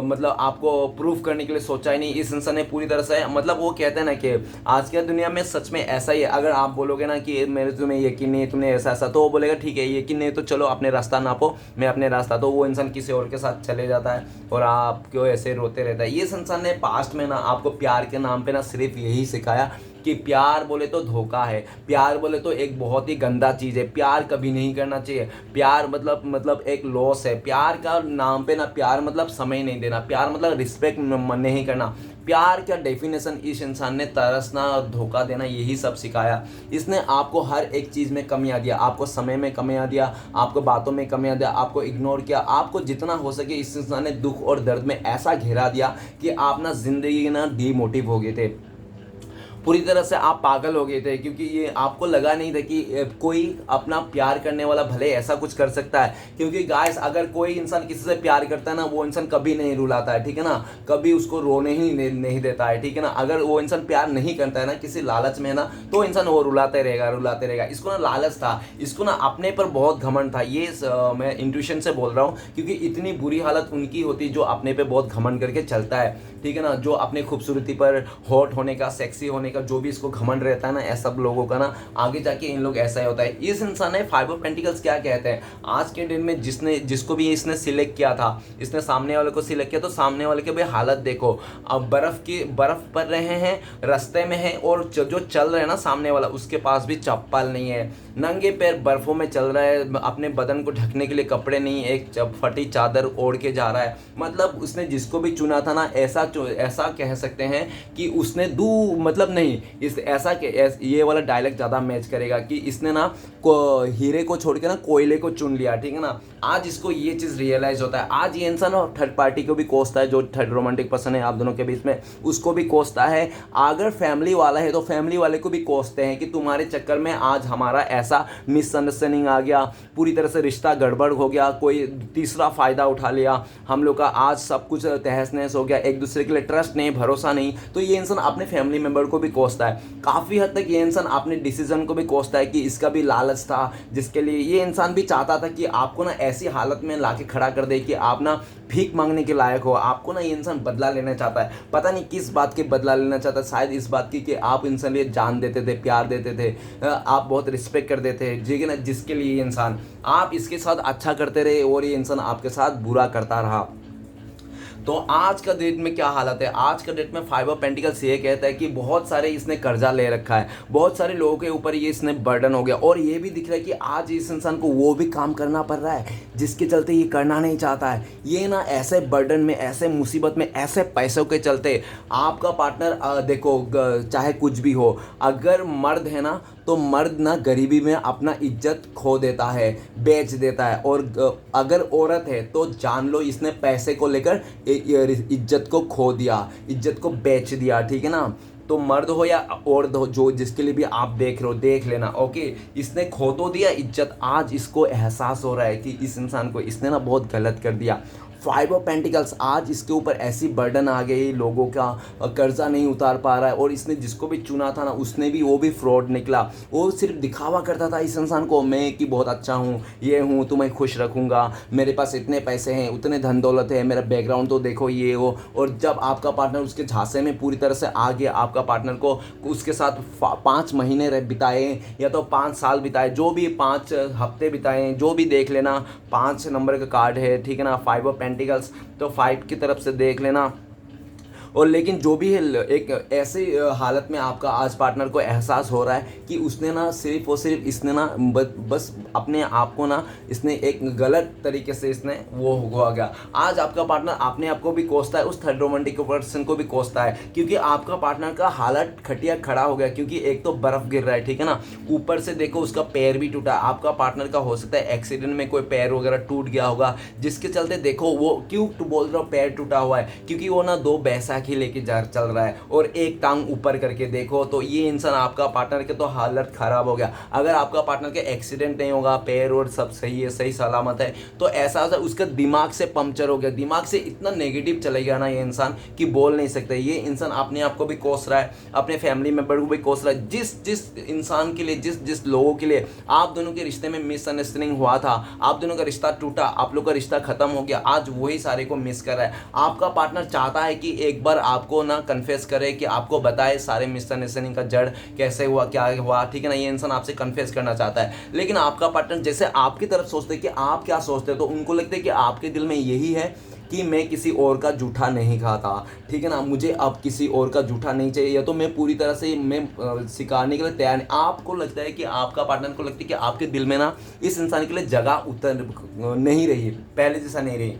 मतलब आपको प्रूफ करने के लिए सोचा ही नहीं। इस इंसान ने पूरी तरह से, मतलब वो कहते हैं ना कि आज की दुनिया में सच में ऐसा ही है, अगर आप बोलोगे ना कि मेरे तुम्हें यकीन नहीं है, तुमने ऐसा ऐसा, तो वो बोलेगा ठीक है यकीन नहीं तो चलो अपने रास्ता नापो, मैं अपने रास्ता, तो वो इंसान किसी और के साथ चले जाता है और आप क्यों ऐसे रोते रहता है। ये इंसान ने पास्ट में ना आपको प्यार के नाम पे ना सिर्फ यही सिखाया कि प्यार बोले तो धोखा है, प्यार बोले तो एक बहुत ही गंदा चीज़ है, प्यार कभी नहीं करना चाहिए, प्यार मतलब एक लॉस है। प्यार का नाम पे ना, प्यार मतलब समय नहीं देना, प्यार मतलब रिस्पेक्ट नहीं करना, प्यार का डेफिनेशन इस इंसान ने तरसना और धोखा देना यही सब सिखाया। इसने आपको हर एक चीज़ में कमियां दिया, आपको समय में कमियां दिया, आपको बातों में कमियां दिया, आपको इग्नोर किया, आपको जितना हो सके इस इंसान ने दुख और दर्द में ऐसा घेरा दिया कि आप ना जिंदगी ना डीमोटिव हो गए थे। पूरी तरह से आप पागल हो गए थे, क्योंकि ये आपको लगा नहीं था कि कोई अपना प्यार करने वाला भले ऐसा कुछ कर सकता है। क्योंकि गाइस, अगर कोई इंसान किसी से प्यार करता है ना, वो इंसान कभी नहीं रुलाता है, ठीक है ना, कभी उसको रोने ही नहीं देता है, ठीक है ना। अगर वो इंसान प्यार नहीं करता है ना, किसी लालच में ना, तो इंसान वो रुलाते रहेगा। इसको ना लालच था, इसको ना अपने पर बहुत घमंड था। ये मैं इंट्यूशन से बोल रहा हूँ, क्योंकि इतनी बुरी हालत उनकी होती जो अपने पे बहुत घमंड करके चलता है, ठीक है ना, जो अपने खूबसूरती पर हॉट होने का, सेक्सी होने का जो भी इसको घमंड रहता है ना, ऐसा लोगों का ना आगे जाके इन लोग ऐसा ही होता है। इस इंसान ने 5 ऑफ पेंटिकल्स क्या कहते हैं, आज के दिन में जिसको भी इसने सिलेक्ट किया था, इसने सामने वाले को सिलेक्ट किया, तो सामने वाले के भी हालत देखो। अब बर्फ पड़ रहे हैं, रास्ते में है, और जो चल रहे हैं ना सामने वाला, उसके पास भी चप्पल नहीं है, नंगे पैर बर्फों में चल रहा है, अपने बदन को ढकने के लिए कपड़े नहीं, एक फटी चादर ओढ़ के जा रहा है। मतलब उसने जिसको भी चुना था ना, ऐसा कह सकते हैं कि उसने मतलब नहीं, इस ऐसा ये वाला डायलॉग ज़्यादा मैच करेगा कि इसने ना हीरे को छोड़ के ना कोयले को चुन लिया, ठीक है ना। आज इसको ये चीज़ रियलाइज होता है। आज ये इंसान थर्ड पार्टी को भी कोसता है, जो थर्ड रोमांटिक पर्सन है आप दोनों के बीच में, उसको भी कोसता है। अगर फैमिली वाला है तो फैमिली वाले को भी कोसते हैं कि तुम्हारे चक्कर में आज हमारा ऐसा मिसअंडरस्टैंडिंग आ गया, पूरी तरह से रिश्ता गड़बड़ हो गया, कोई तीसरा फ़ायदा उठा लिया हम लोग का, आज सब कुछ तहस नहस हो गया, एक दूसरे के लिए ट्रस्ट नहीं, भरोसा नहीं। तो ये इंसान अपने फैमिली मेम्बर को भी कोसता है। काफ़ी हद तक ये इंसान अपने डिसीजन को भी कोसता है कि इसका भी लालच था, जिसके लिए ये इंसान भी चाहता था कि आपको ना ऐसी हालत में लाके खड़ा कर दे कि आप ना भीख मांगने के लायक हो। आपको ना ये इंसान बदला लेना चाहता है, पता नहीं किस बात के बदला लेना चाहता है, शायद इस बात की कि आप इंसान लिए जान देते थे, प्यार देते थे, आप बहुत रिस्पेक्ट कर देते थे, ठीक है ना, जिसके लिए ये इंसान, आप इसके साथ अच्छा करते रहे और ये इंसान आपके साथ बुरा करता रहा। तो आज का डेट में क्या हालत है, आज का डेट में 5 ऑफ पेंटिकल्स ये कहता है कि बहुत सारे इसने कर्जा ले रखा है, बहुत सारे लोगों के ऊपर ये इसने बर्डन हो गया, और ये भी दिख रहा है कि आज इस इंसान को वो भी काम करना पड़ रहा है जिसके चलते ये करना नहीं चाहता है। ये ना ऐसे बर्डन में, ऐसे मुसीबत में, ऐसे पैसों के चलते आपका पार्टनर देखो चाहे कुछ भी हो, अगर मर्द है ना तो मर्द ना गरीबी में अपना इज्जत खो देता है, बेच देता है, और अगर औरत है तो जान लो इसने पैसे को लेकर इज्जत को खो दिया, इज्जत को बेच दिया, ठीक है ना। तो मर्द हो या औरत हो, जो जिसके लिए भी आप देख रहे हो, देख लेना, ओके। इसने खो तो दिया इज्जत, आज इसको एहसास हो रहा है कि इस इंसान को इसने ना बहुत गलत कर दिया। 5 ऑफ पेंटिकल्स, आज इसके ऊपर ऐसी बर्डन आ गई, लोगों का कर्जा नहीं उतार पा रहा है, और इसने जिसको भी चुना था ना, उसने भी, वो भी फ्रॉड निकला। वो सिर्फ दिखावा करता था इस इंसान को, मैं कि बहुत अच्छा हूँ, ये हूँ, तुम्हें खुश रखूँगा, मेरे पास इतने पैसे हैं, उतने धन दौलत है, मेरा बैकग्राउंड तो देखो, ये वो। और जब आपका पार्टनर उसके झांसे में पूरी तरह से आ गया, आपका पार्टनर को उसके साथ 5 महीने बिताए या तो 5 साल बिताए, जो भी 5 हफ्ते बिताए, जो भी देख लेना, 5 नंबर का कार्ड है, ठीक है ना, 5 ऑफ पेंटिकल्स, तो 5 की तरफ से देख लेना। और लेकिन जो भी है, एक ऐसे हालत में आपका आज पार्टनर को एहसास हो रहा है कि उसने ना सिर्फ और सिर्फ इसने ना बस अपने आप को ना, इसने एक गलत तरीके से इसने वो हो गया। आज आपका पार्टनर अपने आप को भी कोसता है, उस थर्ड रोमांटिक पर्सन को भी कोसता है, क्योंकि आपका पार्टनर का हालत खटिया खड़ा हो गया, क्योंकि एक तो बर्फ गिर रहा है, ठीक है ना, ऊपर से देखो उसका पैर भी टूटा। आपका पार्टनर का हो सकता है एक्सीडेंट में कोई पैर वगैरह टूट गया होगा, जिसके चलते देखो वो क्यों बोल रहा हूँ पैर टूटा हुआ है, क्योंकि वो ना 2 बैसाखी लेके चल रहा है और एक टांग ऊपर करके देखो, तो ये इंसान आपका पार्टनर के तो हालत खराब हो गया। अगर आपका पार्टनर के एक्सीडेंट नहीं होगा, पैर और सब सही है, सही सलामत है, तो ऐसा उसका दिमाग से पंक्चर हो गया, दिमाग से इतना नेगेटिव चलेगा ना ये इंसान कि बोल नहीं सकते। ये इंसान अपने आप को भी कोस रहा है, अपने फैमिली मेंबर को भी कोस रहा है। जिस इंसान के लिए, जिस लोगों के लिए आप दोनों के रिश्ते में मिसअंडरस्टैंडिंग हुआ था, आप दोनों का रिश्ता टूटा, आप लोग का रिश्ता खत्म हो गया, आज वही सारे को मिस कर रहा है। आपका पार्टनर चाहता है कि एक बार आपको ना कन्फेस करे, कि आपको बताए सारे मिसअंडरस्टैंडिंग का जड़ कैसे हुआ, क्या हुआ, ठीक है ना। ये इंसान आपसे कन्फेस करना चाहता है, लेकिन आपका पार्टनर जैसे आपकी तरफ सोचते हैं कि आप क्या सोचते हैं, तो उनको लगता है कि आपके दिल में यही है कि मैं किसी और का जूठा नहीं खाता, ठीक है ना, मुझे अब किसी और का जूठा नहीं चाहिए, या तो मैं पूरी तरह से मैं सिखाने के लिए तैयार नहीं। आपको लगता है कि आपका पार्टनर को लगता है कि आपके दिल में ना इस इंसान के लिए जगह उतर नहीं रही, पहले जैसा नहीं रही।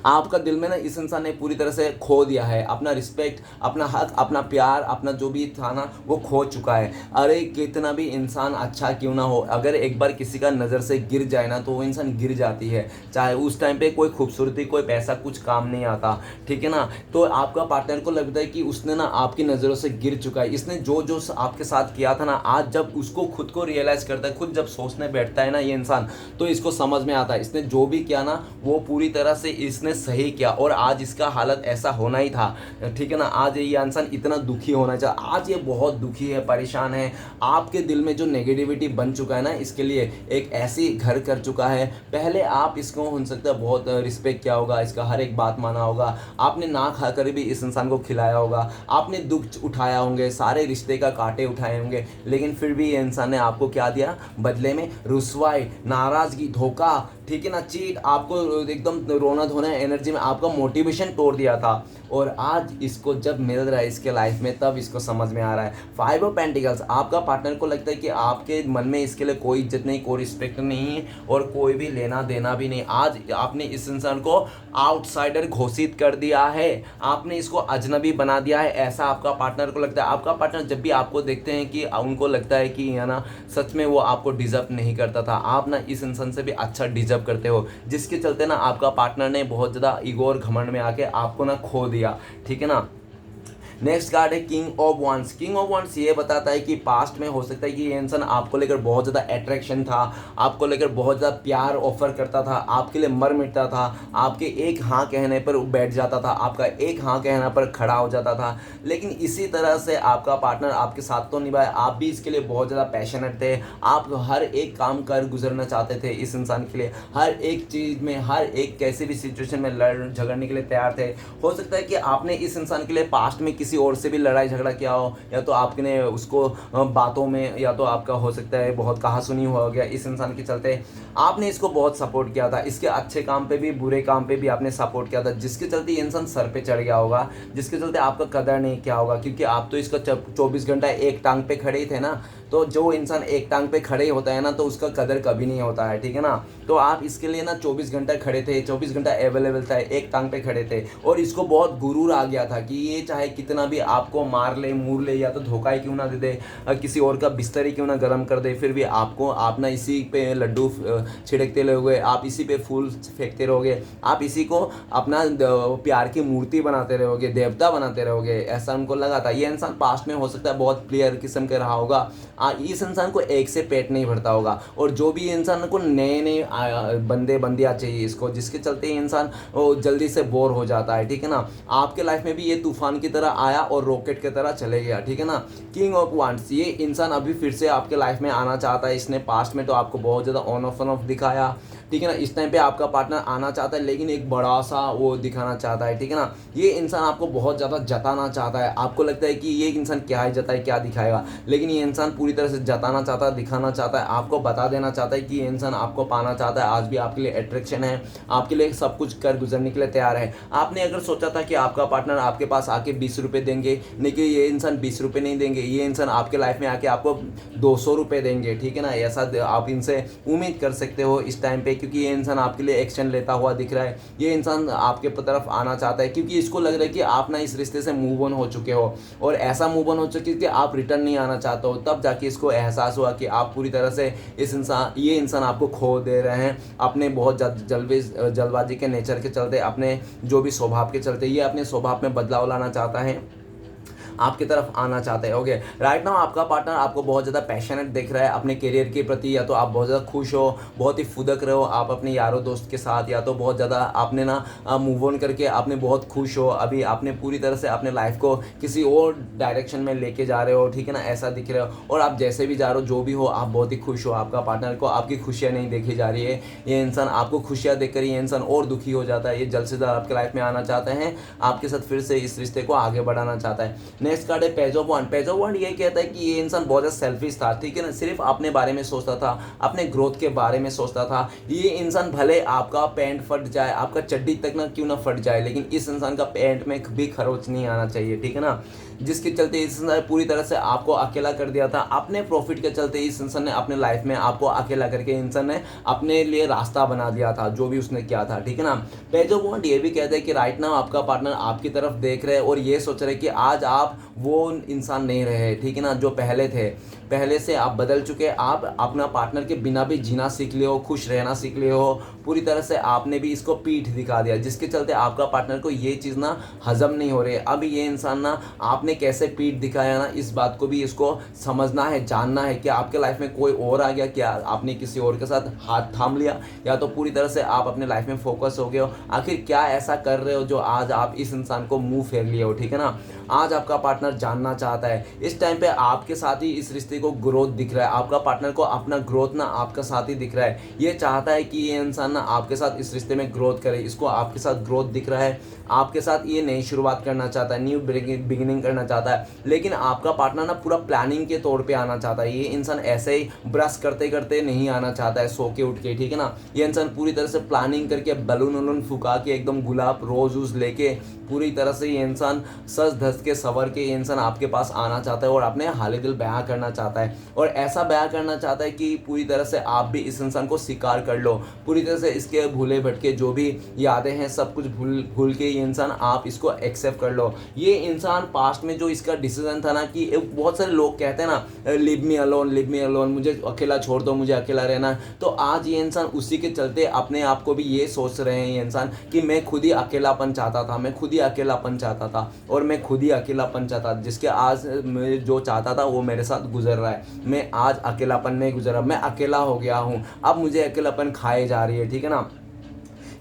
आपका दिल में ना इस इंसान ने पूरी तरह से खो दिया है, अपना रिस्पेक्ट, अपना हक, अपना प्यार, अपना जो भी था ना वो खो चुका है। अरे कितना भी इंसान अच्छा क्यों ना हो, अगर एक बार किसी का नज़र से गिर जाए ना तो वो इंसान गिर जाती है, चाहे उस टाइम पे कोई खूबसूरती कोई पैसा कुछ काम नहीं आता, ठीक है ना। तो आपका पार्टनर को लगता है कि उसने ना आपकी नज़रों से गिर चुका है, इसने जो जो आपके साथ किया था ना, आज जब उसको खुद को रियलाइज़ करता है, खुद जब सोचने बैठता है ना ये इंसान, तो इसको समझ में आता है इसने जो भी किया ना वो पूरी तरह से इसने सही किया और आज इसका हालत ऐसा होना ही था, ठीक है ना। आज ये इंसान इतना दुखी होना चाहिए, आज ये बहुत दुखी है, परेशान है, आपके दिल में जो नेगेटिविटी बन चुका है ना इसके लिए एक ऐसी घर कर चुका है। पहले आप इसको हो सकता है बहुत रिस्पेक्ट किया होगा, इसका हर एक बात माना होगा, आपने ना खाकर भी इस इंसान को खिलाया होगा, आपने दुख उठाया होंगे, सारे रिश्ते का कांटे उठाए होंगे, लेकिन फिर भी ये इंसान ने आपको क्या दिया बदले में? रुसवाई, नाराज़गी, धोखा, ठीक है ना, चीट, आपको एकदम रोना धोना एनर्जी में आपका मोटिवेशन तोड़ दिया था। और आज इसको जब मिल रहा है इसके लाइफ में तब इसको समझ में आ रहा है। 5 ऑफ पेंटिकल्स, आपका पार्टनर को लगता है कि आपके मन में इसके लिए कोई इज्जत नहीं, कोई रिस्पेक्ट नहीं है और कोई भी लेना देना भी नहीं। आज आपने इस इंसान को आउटसाइडर घोषित कर दिया है, आपने इसको अजनबी बना दिया है, ऐसा आपका पार्टनर को लगता है। आपका पार्टनर जब भी आपको देखते हैं कि उनको लगता है कि है ना सच में वो आपको डिजर्व नहीं करता था, आप ना इस इंसान से भी अच्छा डिजर्व करते हो, जिसके चलते ना आपका पार्टनर ने बहुत ज़्यादा ईगो और घमंड में आके आपको ना खो दिया, ठीक है ना। नेक्स्ट कार्ड है king of wands. King of wands ये बताता है कि पास्ट में हो सकता है कि ये इंसान आपको लेकर बहुत ज़्यादा अट्रैक्शन था, आपको लेकर बहुत ज़्यादा प्यार ऑफर करता था, आपके लिए मर मिटता था, आपके एक हाँ कहने पर बैठ जाता था, आपका एक हाँ कहने पर खड़ा हो जाता था। लेकिन इसी तरह से आपका पार्टनर आपके साथ तो निभाए, आप भी इसके लिए बहुत ज़्यादा पैशनेट थे, आप हर एक काम कर गुजरना चाहते थे इस इंसान के लिए, हर एक चीज़ में, हर एक कैसी भी सिचुएशन में लड़ झगड़ने के लिए तैयार थे। हो सकता है कि आपने इस इंसान के लिए पास्ट में किसी और से भी लड़ाई झगड़ा किया हो, या तो आपने उसको बातों में, या तो आपका हो सकता है बहुत कहा सुनी हो गया इस इंसान के चलते, आपने इसको बहुत सपोर्ट किया था, इसके अच्छे काम पे भी बुरे काम पे भी आपने सपोर्ट किया था, जिसके चलते ये इंसान सर पे चढ़ गया होगा, जिसके चलते आपका कदर नहीं किया होगा, क्योंकि आप तो इसका 24 घंटा एक टांग पे खड़े ही थे ना। तो जो इंसान एक टांग पे खड़े होता है ना तो उसका कदर कभी नहीं होता है, ठीक है ना। तो आप इसके लिए ना 24 घंटा खड़े थे, 24 घंटा अवेलेबल था, एक टांग पे खड़े थे, और इसको बहुत गुरूर आ गया था कि ये चाहे कितना भी आपको मार ले, मूर ले, या तो धोखा ही क्यों ना दे दे, किसी और का बिस्तर ही क्यों ना गर्म कर दे, फिर भी आपको आप ना इसी पे लड्डू छिड़कते रहोगे, आप इसी पे फूल फेंकते रहोगे, आप इसी को अपना प्यार की मूर्ति बनाते रहोगे, देवता बनाते रहोगे, ऐसा उनको लगा था। ये इंसान पास्ट में हो सकता है बहुत प्लेयर किस्म का रहा होगा, इस इंसान को एक से पेट नहीं भरता होगा, और जो भी इंसान को नए नए बंदे बंदियाँ चाहिए इसको, जिसके चलते ये इंसान जल्दी से बोर हो जाता है, ठीक है ना। आपके लाइफ में भी ये तूफान की तरह आया और रॉकेट की तरह चले गया, ठीक है ना। किंग ऑफ वांड्स, ये इंसान अभी फिर से आपके लाइफ में आना चाहता है। इसने पास्ट में तो आपको बहुत ज़्यादा ऑन ऑफ दिखाया, ठीक है ना। इस टाइम पे आपका पार्टनर आना चाहता है, लेकिन एक बड़ा सा वो दिखाना चाहता है, ठीक है ना। ये इंसान आपको बहुत ज़्यादा जताना चाहता है, आपको लगता है कि ये इंसान क्या है जताए क्या दिखाएगा, लेकिन ये इंसान पूरी तरह से जताना चाहता है, दिखाना चाहता है, आपको बता देना चाहता है कि ये इंसान आपको पाना चाहता है, आज भी आपके लिए अट्रैक्शन है, आपके लिए सब कुछ कर गुजरने के लिए तैयार है। आपने अगर सोचा था कि आपका पार्टनर आपके पास आके 20 रुपये देंगे, लेकिन ये इंसान 20 रुपये नहीं देंगे, ये इंसान आपके लाइफ में आके आपको 200 रुपये देंगे, ठीक है ना। ऐसा आप इनसे उम्मीद कर सकते हो इस टाइम पे, क्योंकि ये इंसान आपके लिए एक्शन लेता हुआ दिख रहा है, ये इंसान आपके तरफ आना चाहता है, क्योंकि इसको लग रहा है कि आप ना इस रिश्ते से मूव ऑन हो चुके हो, और ऐसा मूव ऑन हो चुके कि आप रिटर्न नहीं आना चाहते हो। तब जाके इसको एहसास हुआ कि आप पूरी तरह से ये इंसान आपको खो दे रहे हैं, अपने बहुत जल्दबाजी के नेचर के चलते, अपने जो भी स्वभाव के चलते, ये अपने स्वभाव में बदलाव लाना चाहता है, आपकी तरफ आना चाहते हैं। ओके, राइट नाउ आपका पार्टनर आपको बहुत ज़्यादा पैशनेट दिख रहा है अपने करियर के प्रति, या तो आप बहुत ज़्यादा खुश हो, बहुत ही फुदक रहे हो आप अपने यारों दोस्त के साथ, या तो बहुत ज़्यादा आपने ना मूव ऑन करके आपने बहुत खुश हो, अभी आपने पूरी तरह से अपने लाइफ को किसी और डायरेक्शन में लेके जा रहे हो, ठीक है ना, ऐसा दिख रहे हो। और आप जैसे भी जा रहे हो, जो भी हो, आप बहुत ही खुश हो, आपका पार्टनर को आपकी खुशियाँ नहीं देखी जा रही है, ये इंसान आपको खुशियाँ देख कर ये इंसान और दुखी हो जाता है, ये जल्द से जल्द आपके लाइफ में आना चाहते हैं, आपके साथ फिर से इस रिश्ते को आगे बढ़ाना चाहता है। नेक्स्ट कार्ड है पेज ऑफ वांड। पेज ऑफ वांड ये कहता है कि ये इंसान बहुत ज़्यादा सेल्फिश था, ठीक है ना, सिर्फ अपने बारे में सोचता था, अपने ग्रोथ के बारे में सोचता था। ये इंसान भले आपका पैंट फट जाए, आपका चड्डी तक ना क्यों ना फट जाए, लेकिन इस इंसान का पैंट में भी खरोच नहीं आना चाहिए, ठीक है ना। जिसके चलते इस इंसान ने पूरी तरह से आपको अकेला कर दिया था। अपने प्रॉफिट के चलते इस इंसान ने अपने लाइफ में आपको अकेला करके इंसान ने अपने लिए रास्ता बना दिया था, जो भी उसने किया था, ठीक है ना। पेजो बॉन्ड ये भी कहते हैं कि राइट नाउ आपका पार्टनर आपकी तरफ देख रहे हैं और ये सोच रहे हैं कि आज आप वो इंसान नहीं रहे, ठीक है ना, जो पहले थे। पहले से आप बदल चुके, आप अपना पार्टनर के बिना भी जीना सीख लिए हो, खुश रहना सीख लिए हो, पूरी तरह से आपने भी इसको पीठ दिखा दिया, जिसके चलते आपका पार्टनर को ये चीज़ ना हजम नहीं हो रही है। अब ये इंसान ना आपने कैसे पीठ दिखाया ना, इस बात को भी इसको समझना है, जानना है कि आपके लाइफ में कोई और आ गया, क्या आपने किसी और के साथ हाथ थाम लिया, या तो पूरी तरह से आप अपने लाइफ में फोकस हो गए हो। आखिर क्या ऐसा कर रहे हो जो आज आप इस इंसान को मुंह फेर लिए हो, ठीक है ना। आज आपका पार्टनर जानना चाहता है, इस टाइम पे आपके साथ ही इस रिश्ते को ग्रोथ दिख रहा है, आपका पार्टनर को अपना ग्रोथ ना आपका साथ ही दिख रहा है। ये चाहता है कि ये इंसान ना आपके साथ इस रिश्ते में ग्रोथ करे, इसको आपके साथ ग्रोथ दिख रहा है, आपके साथ ये नई शुरुआत करना चाहता है, न्यू बिगिनिंग करना चाहता है। लेकिन आपका पार्टनर ना पूरा प्लानिंग के तौर पे आना चाहता है। ये इंसान ऐसे ही ब्रश करते करते नहीं आना चाहता है, सो के उठ के, ठीक है ना। ये इंसान पूरी तरह से प्लानिंग करके बैलून वलून फुका के एकदम गुलाब रोज उज लेके पूरी तरह से ये इंसान सज धज के सवर के ये इंसान आपके पास आना चाहता है और अपने हाल दिल बयां करना चाहता है, और ऐसा बयां करना चाहता है कि पूरी तरह से आप भी इस इंसान को स्वीकार कर लो, पूरी तरह से इसके भूले भटके जो भी यादें हैं सब कुछ भूल भूल के ये इंसान आप इसको एक्सेप्ट कर लो। ये इंसान पास्ट में जो इसका डिसीजन था ना, कि बहुत सारे लोग कहते हैं ना लिव मी अलोन, मुझे अकेला छोड़ दो, मुझे अकेला रहना है, तो आज ये इंसान उसी के चलते अपने आप को भी ये सोच रहे हैं ये इंसान कि मैं खुद ही अकेलापन चाहता था, मैं खुद ही अकेलापन चाहता था और मैं खुद ही अकेलापन चाहता, जिसके आज मैं जो चाहता था वो मेरे साथ गुजर रहा है। मैं आज अकेलापन नहीं गुजरा, मैं अकेला हो गया हूँ, अब मुझे अकेलापन खाए जा रही है, ठीक है ना।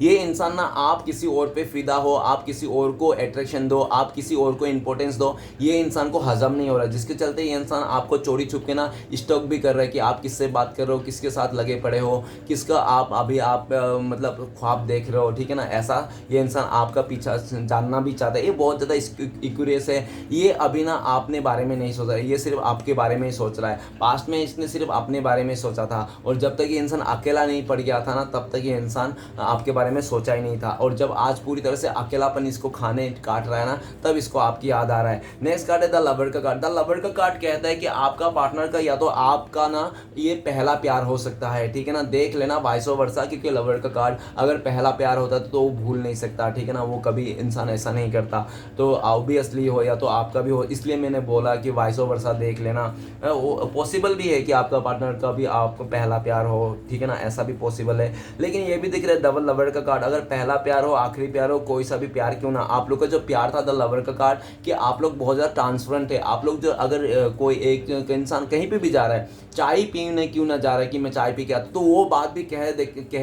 ये इंसान ना आप किसी और पे फिदा हो, आप किसी और को अट्रैक्शन दो, आप किसी और को इंपॉर्टेंस दो, ये इंसान को हजम नहीं हो रहा, जिसके चलते ये इंसान आपको चोरी छुप के ना स्टॉक भी कर रहा है कि आप किससे बात कर रहे हो, किसके साथ लगे पड़े हो, किसका आप अभी आप मतलब ख्वाब देख रहे हो, ठीक है ना। ऐसा ये इंसान आपका पीछा जानना भी चाहता है। ये बहुत ज़्यादा इक्यूरियस है, ये अभी ना आपने बारे में नहीं सोच रहा है, ये सिर्फ आपके बारे में ही सोच रहा है। पास्ट में इसने सिर्फ अपने बारे में सोचा था, और जब तक ये इंसान अकेला नहीं पड़ गया था ना, तब तक ये इंसान आपके बारे में सोचा ही नहीं था। और जब आज पूरी तरह से अकेलापन इसको खाने काट रहा है ना, तब इसको आपकी याद आ रहा है। नेक्स्ट कार्ड है द लवर का कार्ड। द लवर का कार्ड कहता है कि आपका पार्टनर का या तो आपका ना ये पहला प्यार हो सकता है, ठीक है ना। देख लेना वाइस वर्सा, क्योंकि लवर का कार्ड अगर पहला प्यार होता तो वो भूल नहीं सकता, ठीक है ना, वो कभी इंसान ऐसा नहीं करता। तो ऑब्वियसली हो या तो आपका भी हो, इसलिए मैंने बोला कि वाइस वर्सा देख लेना। पॉसिबल भी है कि आपका पार्टनर का भी आपको पहला प्यार हो, ठीक है ना, ऐसा भी पॉसिबल है। लेकिन ये भी दिख रहा है डबल लवर का कार्ड, अगर पहला प्यार हो, आखिरी प्यार हो, कोई सा भी प्यार क्यों ना, आप लोग का जो प्यार था द लवर का कार्ड, कि आप लोग बहुत ज़्यादा ट्रांसपेरेंट है। आप लोग जो अगर कोई एक इंसान कहीं पे भी जा रहा है, चाय पीने क्यों ना जा रहा है कि मैं चाय पी के आता, तो वो बात भी कह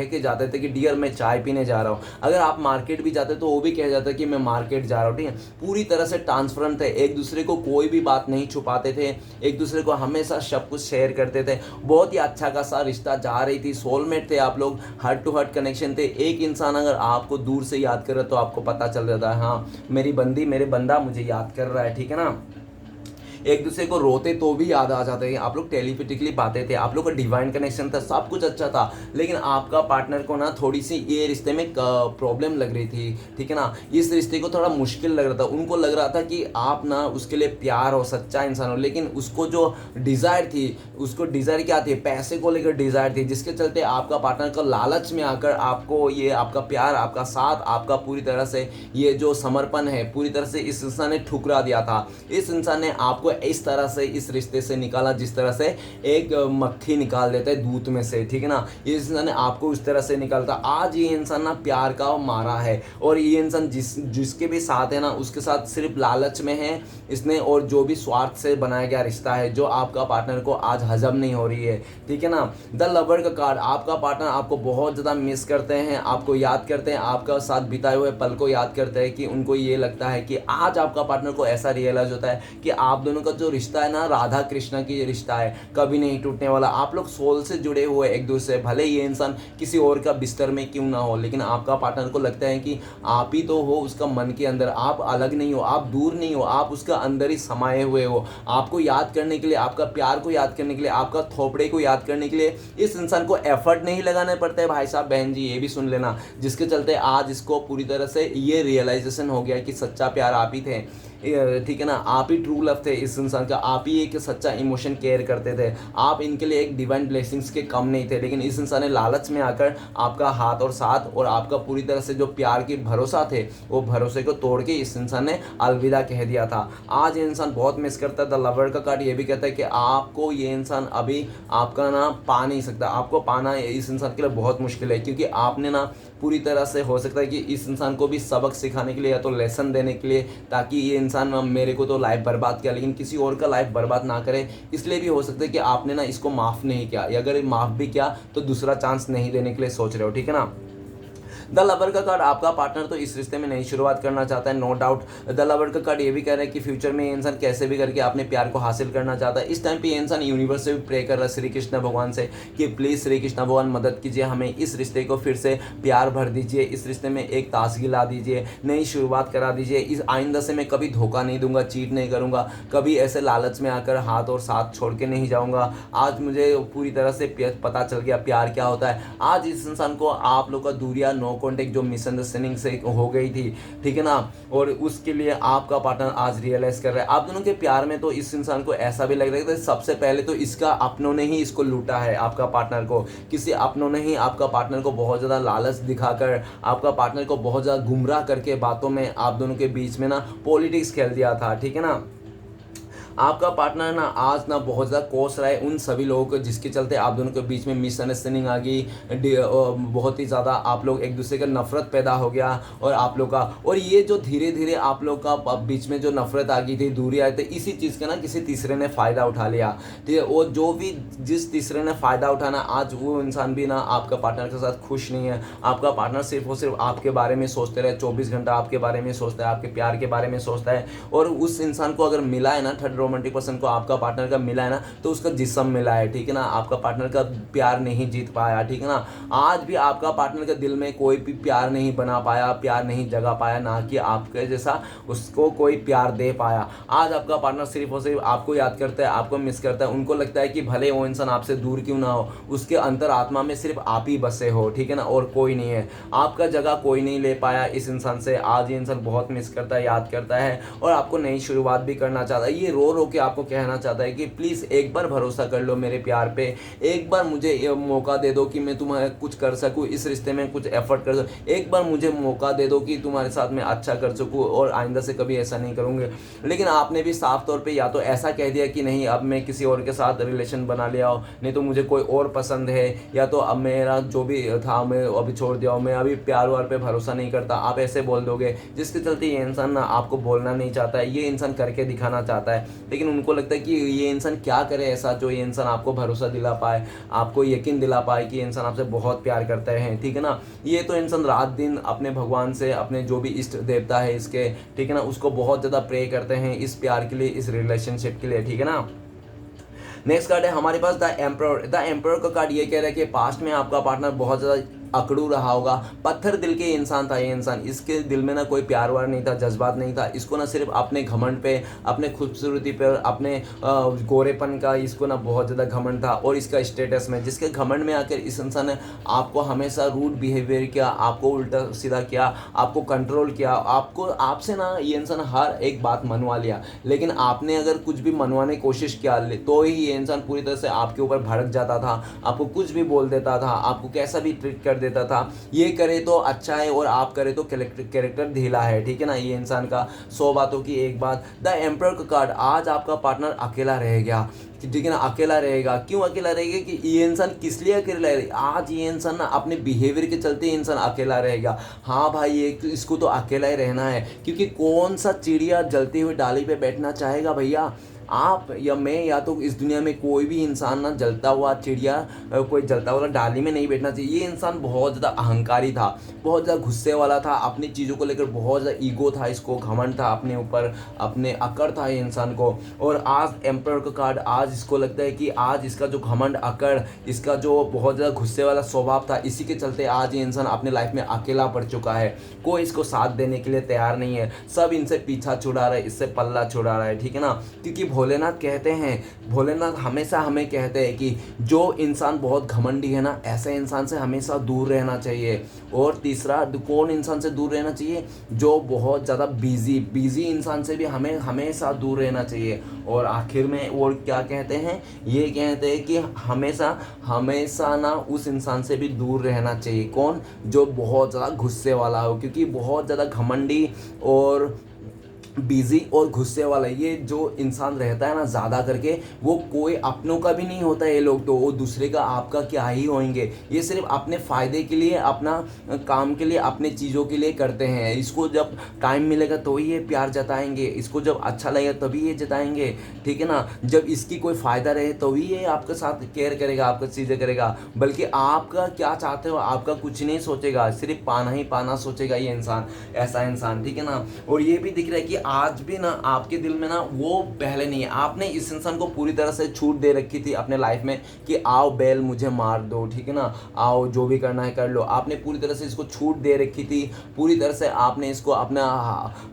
के जाते थे कि डियर मैं चाय पीने जा रहा हूँ। अगर आप मार्केट भी जाते तो वो भी कह जाता है कि मैं मार्केट जा रहा हूँ, ठीक है। पूरी तरह से ट्रांसपेरेंट थे, एक दूसरे को कोई भी बात नहीं छुपाते थे, एक दूसरे को हमेशा सब कुछ शेयर करते थे। बहुत ही अच्छा खासा रिश्ता जा रही थी, सोलमेट थे आप लोग, हार्ट टू हार्ट कनेक्शन थे। एक इंसान अगर आपको दूर से याद कर रहा है तो आपको पता चल जाता है, हाँ मेरी बंदी मेरे बंदा मुझे याद कर रहा है, ठीक है ना। एक दूसरे को रोते तो भी याद आ जाते हैं, आप लोग टेलीपैथिकली पाते थे, आप लोग का डिवाइन कनेक्शन था, सब कुछ अच्छा था। लेकिन आपका पार्टनर को ना थोड़ी सी ये रिश्ते में प्रॉब्लम लग रही थी, ठीक है ना। इस रिश्ते को थोड़ा मुश्किल लग रहा था, उनको लग रहा था कि आप ना उसके लिए प्यार हो, सच्चा इंसान हो, लेकिन उसको जो डिज़ायर थी, उसको डिज़ायर क्या थी, पैसे को लेकर डिज़ायर थी, जिसके चलते आपका पार्टनर को लालच में आकर आपको ये आपका प्यार, आपका साथ, आपका पूरी तरह से ये जो समर्पण है पूरी तरह से इस इंसान ने ठुकरा दिया था। इस इंसान ने आपको इस तरह से इस रिश्ते से निकाला जिस तरह से एक मक्खी निकाल देता है दूध में से, ठीक है ना। इस इंसान ने आपको उस तरह से निकालता। आज ये इंसान ना प्यार का मारा है, और ये इंसान जिसके भी साथ है ना, उसके साथ सिर्फ लालच में है इसने, और जो भी स्वार्थ से बनाया गया रिश्ता है जो आपका पार्टनर को आज हजम नहीं हो रही है, ठीक है ना। द लवर का कार्ड, आपका पार्टनर आपको बहुत ज़्यादा मिस करते हैं, आपको याद करते हैं, आपका साथ बिताए हुए पल को याद करते हैं, कि उनको ये लगता है कि आज आपका पार्टनर को ऐसा रियलाइज होता है कि आप दोनों का जो रिश्ता है ना, राधा कृष्ण की रिश्ता है, कभी नहीं टूटने वाला। आप लोग सोल से जुड़े हुए एक दूसरे, भले ये इंसान किसी और का बिस्तर में क्यों ना हो, लेकिन आपका पार्टनर को लगता है कि आप ही तो हो उसका मन के अंदर, आप अलग नहीं हो, आप दूर नहीं हो, आप उसका अंदर ही समाये हुए हो। आपको याद करने के लिए, आपका प्यार को याद करने के लिए, आपका थोपड़े को याद करने के लिए इस इंसान को एफर्ट नहीं लगाने पड़ते हैं भाई साहब बहन जी, ये भी सुन लेना। जिसके चलते आज इसको पूरी तरह से ये रियलाइजेशन हो गया कि सच्चा प्यार आप ही थे। ठीक है ना, आप ही ट्रू लव थे इस इंसान का, आप ही एक सच्चा इमोशन केयर करते थे, आप इनके लिए एक डिवाइन ब्लेसिंग्स के कम नहीं थे। लेकिन इस इंसान ने लालच में आकर आपका हाथ और साथ और आपका पूरी तरह से जो प्यार की भरोसा थे वो भरोसे को तोड़ के इस इंसान ने अलविदा कह दिया था। आज ये इंसान बहुत मिस करता है। द लवर का कार्ड ये भी कहता है कि आपको ये इंसान अभी आपका ना पा नहीं सकता, आपको पाना इस इंसान के लिए बहुत मुश्किल है, क्योंकि आपने ना पूरी तरह से हो सकता है कि इस इंसान को भी सबक सिखाने के लिए या तो लेसन देने के लिए, ताकि ये इंसान मेरे को तो लाइफ बर्बाद किया लेकिन किसी और का लाइफ बर्बाद ना करे, इसलिए भी हो सकता है कि आपने ना इसको माफ़ नहीं किया, या अगर माफ़ भी किया तो दूसरा चांस नहीं देने के लिए सोच रहे हो, ठीक है ना। द लवर का कार्ड, आपका पार्टनर तो इस रिश्ते में नई शुरुआत करना चाहता है, नो डाउट। द लवर का कार्ड ये भी कह रहा है कि फ्यूचर में ये इंसान कैसे भी करके अपने प्यार को हासिल करना चाहता है। इस टाइम पे ये इंसान यूनिवर्स से भी प्रे कर रहा है, श्री कृष्ण भगवान से, कि प्लीज़ श्री कृष्ण भगवान मदद कीजिए, हमें इस रिश्ते को फिर से प्यार भर दीजिए, इस रिश्ते में एक ताजगी ला दीजिए, नई शुरुआत करा दीजिए। इस आइंदा से मैं कभी धोखा नहीं दूंगा, चीट नहीं करूंगा, कभी ऐसे लालच में आकर हाथ और साथ छोड़ के नहीं जाऊंगा। आज मुझे पूरी तरह से पता चल गया प्यार क्या होता है। आज इस इंसान को आप लोग का दूरिया, नो कॉन्टेक्ट जो मिसअंडरस्टैंडिंग से हो गई थी, ठीक है ना, और उसके लिए आपका पार्टनर आज रियलाइज कर रहा है। आप दोनों के प्यार में तो इस इंसान को ऐसा भी लग रहा है कि सबसे पहले तो इसका अपनों ने ही इसको लूटा है, आपका पार्टनर को, किसी अपनों ने ही आपका पार्टनर को बहुत ज़्यादा लालच दिखाकर, आपका पार्टनर को बहुत ज़्यादा गुमराह करके बातों में आप दोनों के बीच में ना पॉलिटिक्स खेल दिया था, ठीक है ना। आपका पार्टनर ना आज ना बहुत ज़्यादा कोस रहा है उन सभी लोगों को जिसके चलते आप दोनों के बीच में मिसअंडरस्टैंडिंग आ गई, बहुत ही ज़्यादा आप लोग एक दूसरे का नफरत पैदा हो गया, और आप लोग का, और ये जो धीरे धीरे आप लोग का बीच में जो नफरत आ गई थी, दूरी आई थी, इसी चीज़ का ना किसी तीसरे ने फ़ायदा उठा लिया, ठीक है। और जो भी जिस तीसरे ने फ़ायदा उठाना, आज वो इंसान भी ना आपका पार्टनर के साथ खुश नहीं है। आपका पार्टनर सिर्फ और सिर्फ आपके बारे में सोचते रहे, 24 घंटा आपके बारे में सोचता है, आपके प्यार के बारे में सोचता है। और उस इंसान को अगर मिला है ना, थर्ड रोमांटिक पर्सन को आपका पार्टनर का मिला है ना, तो उसका जिस्म मिला है, ठीक है ना, आपका पार्टनर का प्यार नहीं जीत पाया, ठीक है ना। आज भी आपका पार्टनर के दिल में कोई भी प्यार नहीं बना पाया, प्यार नहीं जगा पाया, ना कि आपके जैसा उसको कोई प्यार दे पाया। आज आपका पार्टनर सिर्फ और सिर्फ आपको याद करता है, आपको मिस करता है। उनको लगता है कि भले वो इंसान आपसे दूर क्यों ना हो, उसके अंतर आत्मा में सिर्फ आप ही बसे हो, ठीक है ना, और कोई नहीं है। आपका जगह कोई नहीं ले पाया इस इंसान से। आज ये इंसान बहुत मिस करता है, याद करता है, और आपको नई शुरुआत भी करना चाहता है। ये रो रो के आपको कहना चाहता है कि प्लीज़ एक बार भरोसा कर लो मेरे प्यार पे, एक बार मुझे ये मौका दे दो कि मैं तुम्हारे कुछ कर सकूँ, इस रिश्ते में कुछ एफर्ट कर सकूँ, एक बार मुझे मौका दे दो कि तुम्हारे साथ मैं अच्छा कर सकूँ और आइंदा से कभी ऐसा नहीं करूँगे। लेकिन आपने भी साफ तौर पे या तो ऐसा कह दिया कि नहीं अब मैं किसी और के साथ रिलेशन बना लिया हो, नहीं तो मुझे कोई और पसंद है, या तो अब मेरा जो भी था मैं अभी छोड़ दिया हूँ, मैं अभी प्यार वार पे भरोसा नहीं करता, आप ऐसे बोल दोगे, जिसके चलते ये इंसान ना आपको बोलना नहीं चाहता है, ये इंसान करके दिखाना चाहता है। लेकिन उनको लगता है कि ये इंसान क्या करे ऐसा जो ये इंसान आपको भरोसा दिला पाए, आपको यकीन दिला पाए कि ये इंसान आपसे बहुत प्यार करते हैं, ठीक है ना। ये तो इंसान रात दिन अपने भगवान से, अपने जो भी इष्ट देवता है इसके, ठीक है ना, उसको बहुत ज़्यादा प्रे करते हैं इस प्यार के लिए, इस रिलेशनशिप के लिए, ठीक है ना। नेक्स्ट कार्ड है हमारे पास द एम्परर। द एम्परर का कार्ड ये कह रहा है कि पास्ट में आपका पार्टनर बहुत ज़्यादा अकड़ू रहा होगा, पत्थर दिल के इंसान था ये इंसान, इसके दिल में ना कोई प्यार वार नहीं था, जज्बात नहीं था, इसको ना सिर्फ अपने घमंड पे, अपने खूबसूरती पे, अपने गोरेपन का इसको ना बहुत ज़्यादा घमंड था, और इसका स्टेटस में, जिसके घमंड में आकर इस इंसान ने आपको हमेशा रूड बिहेवियर किया, आपको उल्टा सीधा किया, आपको कंट्रोल किया, आपको आपसे ना ये इंसान हर एक बात मनवा लिया। लेकिन आपने अगर कुछ भी मनवाने की कोशिश किया तो ही ये इंसान पूरी तरह से आपके ऊपर भड़क जाता था, आपको कुछ भी बोल देता था, आपको कैसा भी ट्रीट कर देता था। ये करे तो अच्छा है और आप करे तो कैरेक्टर ढीला है, ठीक है ना। ये इंसान का 100 बातों की एक बात। द एम्परर का कार्ड, आज आपका पार्टनर अकेला रह गया, ठीक है ना, अकेला रहेगा। क्यों अकेला रहेगा कि ये इंसान किस लिए अकेला रहेगा? आज ये इंसान ना अपने बिहेवियर के चलते इंसान अकेला रहेगा। हाँ भाई, ये इसको तो अकेला ही रहना है, क्योंकि कौन सा चिड़िया जलती हुई डाली पे बैठना चाहेगा भैया? आप या मैं या तो इस दुनिया में कोई भी इंसान ना जलता हुआ चिड़िया, कोई जलता हुआ डाली में नहीं बैठना चाहिए। ये इंसान बहुत ज़्यादा अहंकारी था, बहुत ज़्यादा गुस्से वाला था, अपनी चीज़ों को लेकर बहुत ज़्यादा ईगो था, इसको घमंड था अपने ऊपर, अपने अकड़ था ये इंसान को। और आज एम्परर का कार्ड, आज इसको लगता है कि आज इसका जो घमंड, अकड़, इसका जो बहुत ज़्यादा गुस्से वाला स्वभाव था, इसी के चलते आज ये इंसान अपने लाइफ में अकेला पड़ चुका है। कोई इसको साथ देने के लिए तैयार नहीं है, सब इनसे पीछा छुड़ा रहा है, इससे पल्ला छुड़ा रहा है, ठीक है ना। क्योंकि भोलेनाथ कहते हैं, भोलेनाथ हमेशा हमें कहते हैं कि जो इंसान बहुत घमंडी है ना, ऐसे इंसान से हमेशा दूर रहना चाहिए। और तीसरा, कौन इंसान से दूर रहना चाहिए? जो बहुत ज़्यादा बिजी इंसान से भी हमें हमेशा दूर रहना चाहिए। और आखिर में और क्या कहते हैं? ये कहते हैं कि हमेशा हमेशा ना उस इंसान से भी दूर रहना चाहिए। कौन? जो बहुत ज़्यादा गुस्से वाला हो, क्योंकि बहुत ज़्यादा घमंडी और बिजी और गुस्से वाला ये जो इंसान रहता है ना, ज़्यादा करके वो कोई अपनों का भी नहीं होता है। ये लोग तो वो दूसरे का आपका क्या ही होंगे, ये सिर्फ अपने फ़ायदे के लिए, अपना काम के लिए, अपने चीज़ों के लिए करते हैं। इसको जब टाइम मिलेगा तो ही ये प्यार जताएंगे, इसको जब अच्छा लगेगा तभी ये जताएंगे, ठीक है ना। जब इसकी कोई फ़ायदा रहे तो ही ये आपके साथ केयर करेगा, आपका चीज़ें करेगा। बल्कि आपका क्या चाहते हो आपका कुछ नहीं सोचेगा, सिर्फ पाना ही पाना सोचेगा ये इंसान, ऐसा इंसान, ठीक है ना। और ये भी दिख रहा है कि आज भी ना आपके दिल में ना वो पहले नहीं है। आपने इस इंसान को पूरी तरह से छूट दे रखी थी अपने लाइफ में कि आओ बैल मुझे मार दो, ठीक है ना, आओ जो भी करना है कर लो। आपने पूरी तरह से इसको छूट दे रखी थी, पूरी तरह से आपने इसको अपना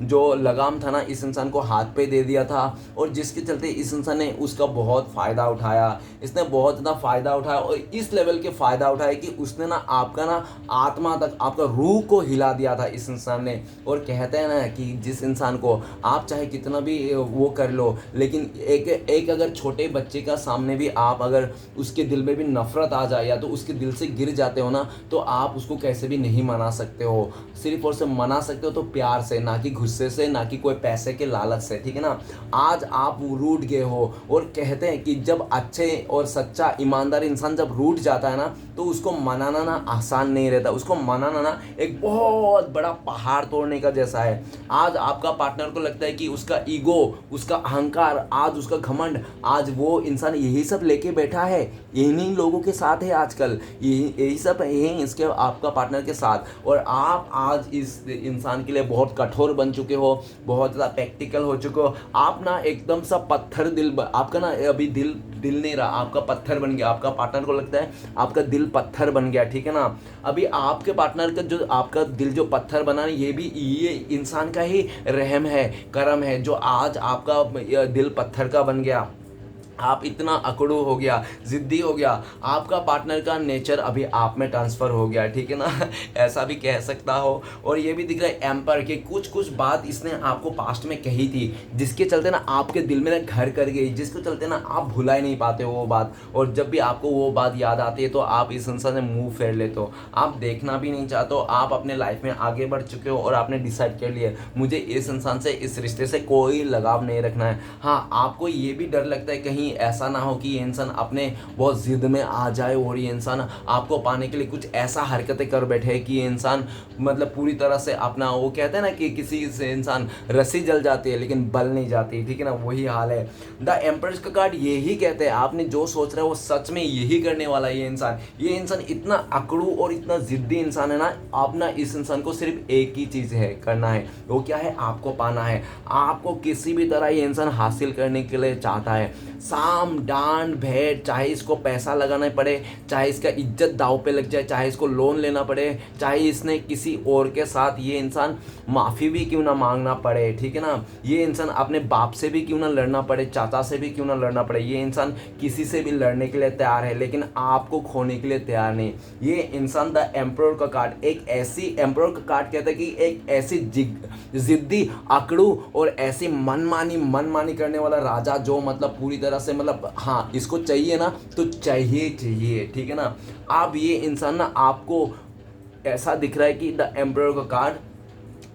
जो लगाम था ना इस इंसान को हाथ पे दे दिया था। और जिसके चलते इस इंसान ने उसका बहुत फ़ायदा उठाया, इसने बहुत ज़्यादा फ़ायदा उठाया। और इस लेवल के फ़ायदा उठाया कि उसने ना आपका ना आत्मा तक, आपका रूह को हिला दिया था इस इंसान ने। और कहते हैं ना कि जिस इंसान को आप चाहे कितना भी वो कर लो, लेकिन एक अगर छोटे बच्चे का सामने भी आप अगर उसके दिल में भी नफरत आ जाए या तो उसके दिल से गिर जाते हो ना, तो आप उसको कैसे भी नहीं मना सकते हो। सिर्फ और सिर्फ मना सकते हो तो प्यार से, ना कि गुस्से से, ना कि कोई पैसे के लालच से, ठीक है ना। आज आप रूठ गए हो, और कहते हैं कि जब अच्छे और सच्चा ईमानदार इंसान जब रूठ जाता है ना, तो उसको मनाना ना आसान नहीं रहता। उसको मनाना ना एक बहुत बड़ा पहाड़ तोड़ने का जैसा है। आज आपका पार्टनर को लगता है कि उसका ईगो, उसका अहंकार, आज उसका घमंड, आज वो इंसान यही सब लेके बैठा है, इन्हीं लोगों के साथ है आजकल, यही सब है इसके आपका पार्टनर के साथ। और आप आज इस इंसान के लिए बहुत कठोर बन चुके हो, बहुत ज़्यादा प्रैक्टिकल हो चुके हो। आप ना एकदम सा पत्थर दिल, आपका ना अभी दिल नहीं रहा, आपका पत्थर बन गया। आपका पार्टनर को लगता है आपका दिल पत्थर बन गया, ठीक है ना। अभी आपके पार्टनर का जो आपका दिल जो पत्थर बना, ये इंसान का ही रहम है, करम है, जो आज आपका दिल पत्थर का बन गया। आप इतना अकड़ू हो गया, ज़िद्दी हो गया, आपका पार्टनर का नेचर अभी आप में ट्रांसफ़र हो गया, ठीक है ना। ऐसा भी कह सकता हो। और ये भी दिख रहा है एम्पर के कुछ बात इसने आपको पास्ट में कही थी, जिसके चलते ना आपके दिल में ना घर कर गई, जिसके चलते ना आप भुला ही नहीं पाते हो वो बात। और जब भी आपको वो बात याद आती है तो आप इस इंसान से मुँह फेर लेते हो, आप देखना भी नहीं चाहते हो। आप अपने लाइफ में आगे बढ़ चुके हो और आपने डिसाइड कर लिया मुझे इस इंसान से, इस रिश्ते से कोई लगाव नहीं रखना है। हाँ, आपको ये भी डर लगता है कहीं ऐसा ना हो कि ये इंसान अपने बहुत ज़िद में आ जाए और ये इंसान आपको पाने के लिए कुछ ऐसा हरकतें कर बैठे कि ये इंसान मतलब पूरी तरह से अपना, वो कहते हैं ना कि किसी से इंसान रस्सी जल जाती है लेकिन बल नहीं जाती, ठीक है ना, वही हाल है। द एम्प्रेस का कार्ड यही कहते हैं, आपने जो सोच रहे हो वो सच में यही करने वाला है। ये इंसान इतना अकड़ू और इतना ज़िद्दी इंसान है ना। आप ना इस इंसान को सिर्फ एक ही चीज़ है करना है, वो क्या है? आपको पाना है। आपको किसी भी तरह ये इंसान हासिल करने के लिए चाहता है। साम डांड भेंट, चाहे इसको पैसा लगाना पड़े, चाहे इसका इज्जत दाव पे लग जाए, चाहे इसको लोन लेना पड़े, चाहे इसने किसी और के साथ ये इंसान माफ़ी भी क्यों ना मांगना पड़े, ठीक है ना। ये इंसान अपने बाप से भी क्यों ना लड़ना पड़े, चाचा से भी क्यों ना लड़ना पड़े, ये इंसान किसी से भी लड़ने के लिए तैयार है, लेकिन आपको खोने के लिए तैयार नहीं। ये इंसान द एम्परर का कार्ड, एक ऐसी एम्परर का कार्ड कहता है कि एक ऐसी जिद्दी, अकड़ू और ऐसी मनमानी करने वाला राजा, जो मतलब पूरी तरह से मतलब हाँ इसको चाहिए ना तो चाहिए, ठीक है ना। अब ये इंसान ना आपको ऐसा दिख रहा है कि द एम्परर का कार्ड,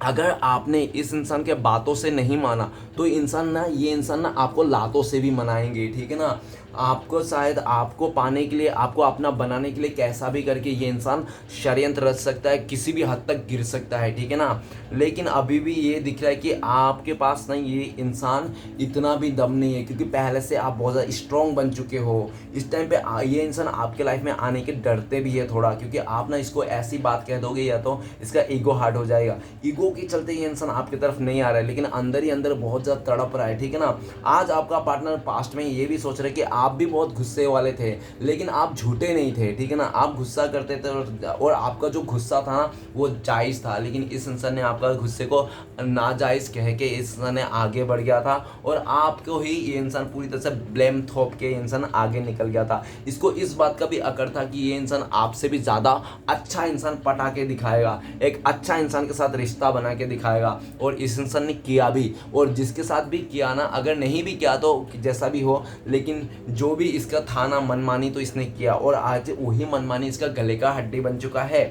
अगर आपने इस इंसान के बातों से नहीं माना तो ये इंसान ना आपको लातों से भी मनाएंगे, ठीक है ना। आपको शायद आपको पाने के लिए, आपको अपना बनाने के लिए कैसा भी करके ये इंसान षड्यंत्र रच सकता है, किसी भी हद तक गिर सकता है, ठीक है ना। लेकिन अभी भी ये दिख रहा है कि आपके पास ना ये इंसान इतना भी दम नहीं है, क्योंकि पहले से आप बहुत ज़्यादा स्ट्रॉन्ग बन चुके हो। इस टाइम पे ये इंसान आपके लाइफ में आने के डरते भी है थोड़ा, क्योंकि आप ना इसको ऐसी बात कह दोगे या तो इसका ईगो हार्ट हो जाएगा। ईगो के चलते ये इंसान आपकी तरफ नहीं आ रहा है, लेकिन अंदर ही अंदर बहुत ज़्यादा तड़प रहा है, ठीक है ना। आज आपका पार्टनर पास्ट में ये भी सोच रहा है कि आप भी बहुत गुस्से वाले थे, लेकिन आप झूठे नहीं थे, ठीक है ना। आप गुस्सा करते थे और आपका जो गुस्सा था ना वो जायज़ था, लेकिन इस इंसान ने आपका गुस्से को नाजायज़ कह के इस इंसान ने आगे बढ़ गया था और आपको ही ये इंसान पूरी तरह से ब्लेम थोप के इंसान आगे निकल गया था। इसको इस बात का भी अकड़ था कि ये इंसान आपसे भी ज़्यादा अच्छा इंसान पटा के दिखाएगा, एक अच्छा इंसान के साथ रिश्ता बना के दिखाएगा, और इस इंसान ने किया भी। और जिसके साथ भी किया ना, अगर नहीं भी किया तो जैसा भी हो, लेकिन जो भी इसका था ना मनमानी, तो इसने किया और आज वही मनमानी इसका गले का हड्डी बन चुका है।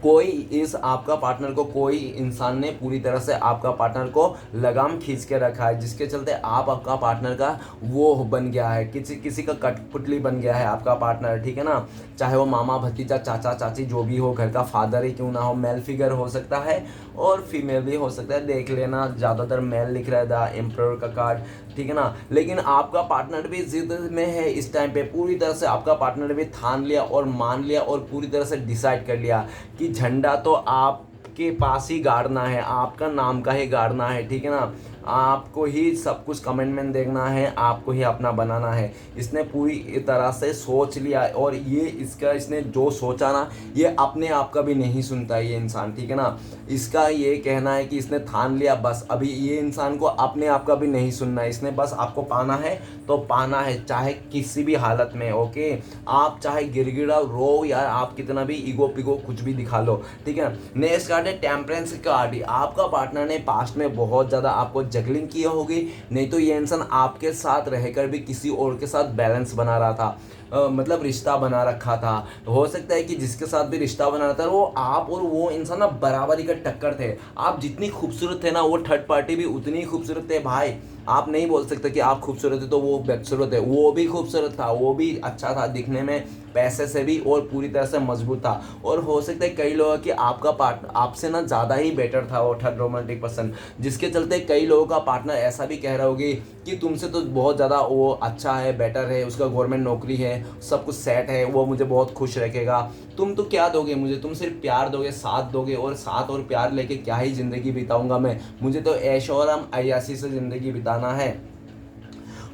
कोई इस आपका पार्टनर को, कोई इंसान ने पूरी तरह से आपका पार्टनर को लगाम खींच के रखा है, जिसके चलते आप आपका पार्टनर का वो बन गया है, किसी किसी का कठपुतली बन गया है आपका पार्टनर, ठीक है ना। चाहे वो मामा भतीजा चाचा चाची जो भी हो, घर का फादर ही क्यों ना हो, मेल फिगर हो सकता है और फीमेल भी हो सकता है, देख लेना ज़्यादातर मेल लिख रहा है द एम्परर का कार्ड, ठीक है ना। लेकिन आपका पार्टनर भी जिद में है इस टाइम पे, पूरी तरह से आपका पार्टनर भी ठान लिया और मान लिया और पूरी तरह से डिसाइड कर लिया कि झंडा तो आपके पास ही गाड़ना है, आपका नाम का ही गाड़ना है, ठीक है ना। आपको ही सब कुछ कमेंटमेंट देखना है, आपको ही अपना बनाना है। इसने पूरी तरह से सोच लिया और ये इसने जो सोचा ना, ये अपने आप का भी नहीं सुनता ये इंसान, ठीक है ना। इसका ये कहना है कि इसने ठान लिया बस, अभी ये इंसान को अपने आप का भी नहीं सुनना है, इसने बस आपको पाना है तो पाना है, चाहे किसी भी हालत में, ओके। आप चाहे गिड़गिड़ाओ, रो, या आप कितना भी ईगो पिगो कुछ भी दिखा लो, ठीक है। नेक्स्ट कार्ड है टेम्परेंस कार्ड। आपका पार्टनर ने पास्ट में बहुत ज़्यादा आपको जगलिंग किया होगी, नहीं तो ये इंसान आपके साथ रहकर भी किसी और के साथ बैलेंस बना रहा था, मतलब रिश्ता बना रखा था। हो सकता है कि जिसके साथ भी रिश्ता बना रहा था वो आप और वो इंसान ना बराबरी का टक्कर थे। आप जितनी खूबसूरत थे ना, वो थर्ड पार्टी भी उतनी ही खूबसूरत थे भाई। आप नहीं बोल सकते कि आप खूबसूरत है तो वो बदसूरत है, वो भी खूबसूरत था, वो भी अच्छा था दिखने में, पैसे से भी, और पूरी तरह से मजबूत था। और हो सकता है कई लोग कि आपका पार्टनर आपसे ना ज़्यादा ही बेटर था वो थर्ड रोमांटिक पर्सन, जिसके चलते कई लोगों का पार्टनर ऐसा भी कह रहा होगी कि तुमसे तो बहुत ज़्यादा वो अच्छा है, बेटर है, उसका गवर्नमेंट नौकरी है, सब कुछ सेट है, वो मुझे बहुत खुश रखेगा। तुम तो क्या दोगे मुझे, तुम सिर्फ प्यार दोगे, साथ दोगे, और साथ और प्यार लेके क्या ही ज़िंदगी बिताऊंगा मैं, मुझे तो ऐशो आराम अय्यासी से ज़िंदगी बिताना है।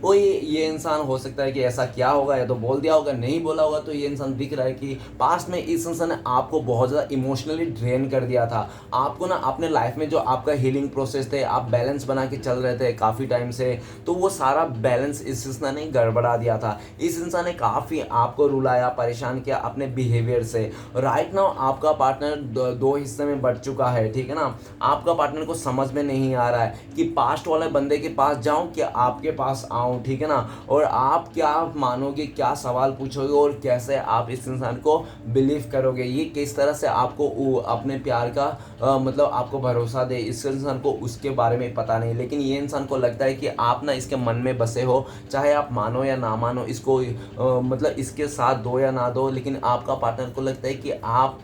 वो ये इंसान हो सकता है कि ऐसा क्या होगा, या तो बोल दिया होगा, नहीं बोला होगा, तो ये इंसान दिख रहा है कि पास्ट में इस इंसान ने आपको बहुत ज़्यादा इमोशनली ड्रेन कर दिया था। आपको ना अपने लाइफ में जो आपका हीलिंग प्रोसेस थे, आप बैलेंस बना के चल रहे थे काफ़ी टाइम से, तो वो सारा बैलेंस इस इंसान ने गड़बड़ा दिया था। इस इंसान ने काफ़ी आपको रुलाया, परेशान किया अपने बिहेवियर से। राइट नाउ आपका पार्टनर दो हिस्से में बढ़ चुका है, ठीक है ना। आपका पार्टनर को समझ में नहीं आ रहा है कि पास्ट वाले बंदे के पास जाऊं कि आपके पास आऊं, ठीक है ना। और आप क्या मानोगे, क्या सवाल पूछोगे, और कैसे आप इस इंसान को बिलीव करोगे, ये किस तरह से आपको अपने प्यार का मतलब आपको भरोसा दे। इस इंसान को उसके बारे में पता नहीं, लेकिन ये इंसान को लगता है कि आप ना इसके मन में बसे हो, चाहे आप मानो या ना मानो इसको, मतलब इसके साथ दो या ना दो, लेकिन आपका पार्टनर को लगता है कि आप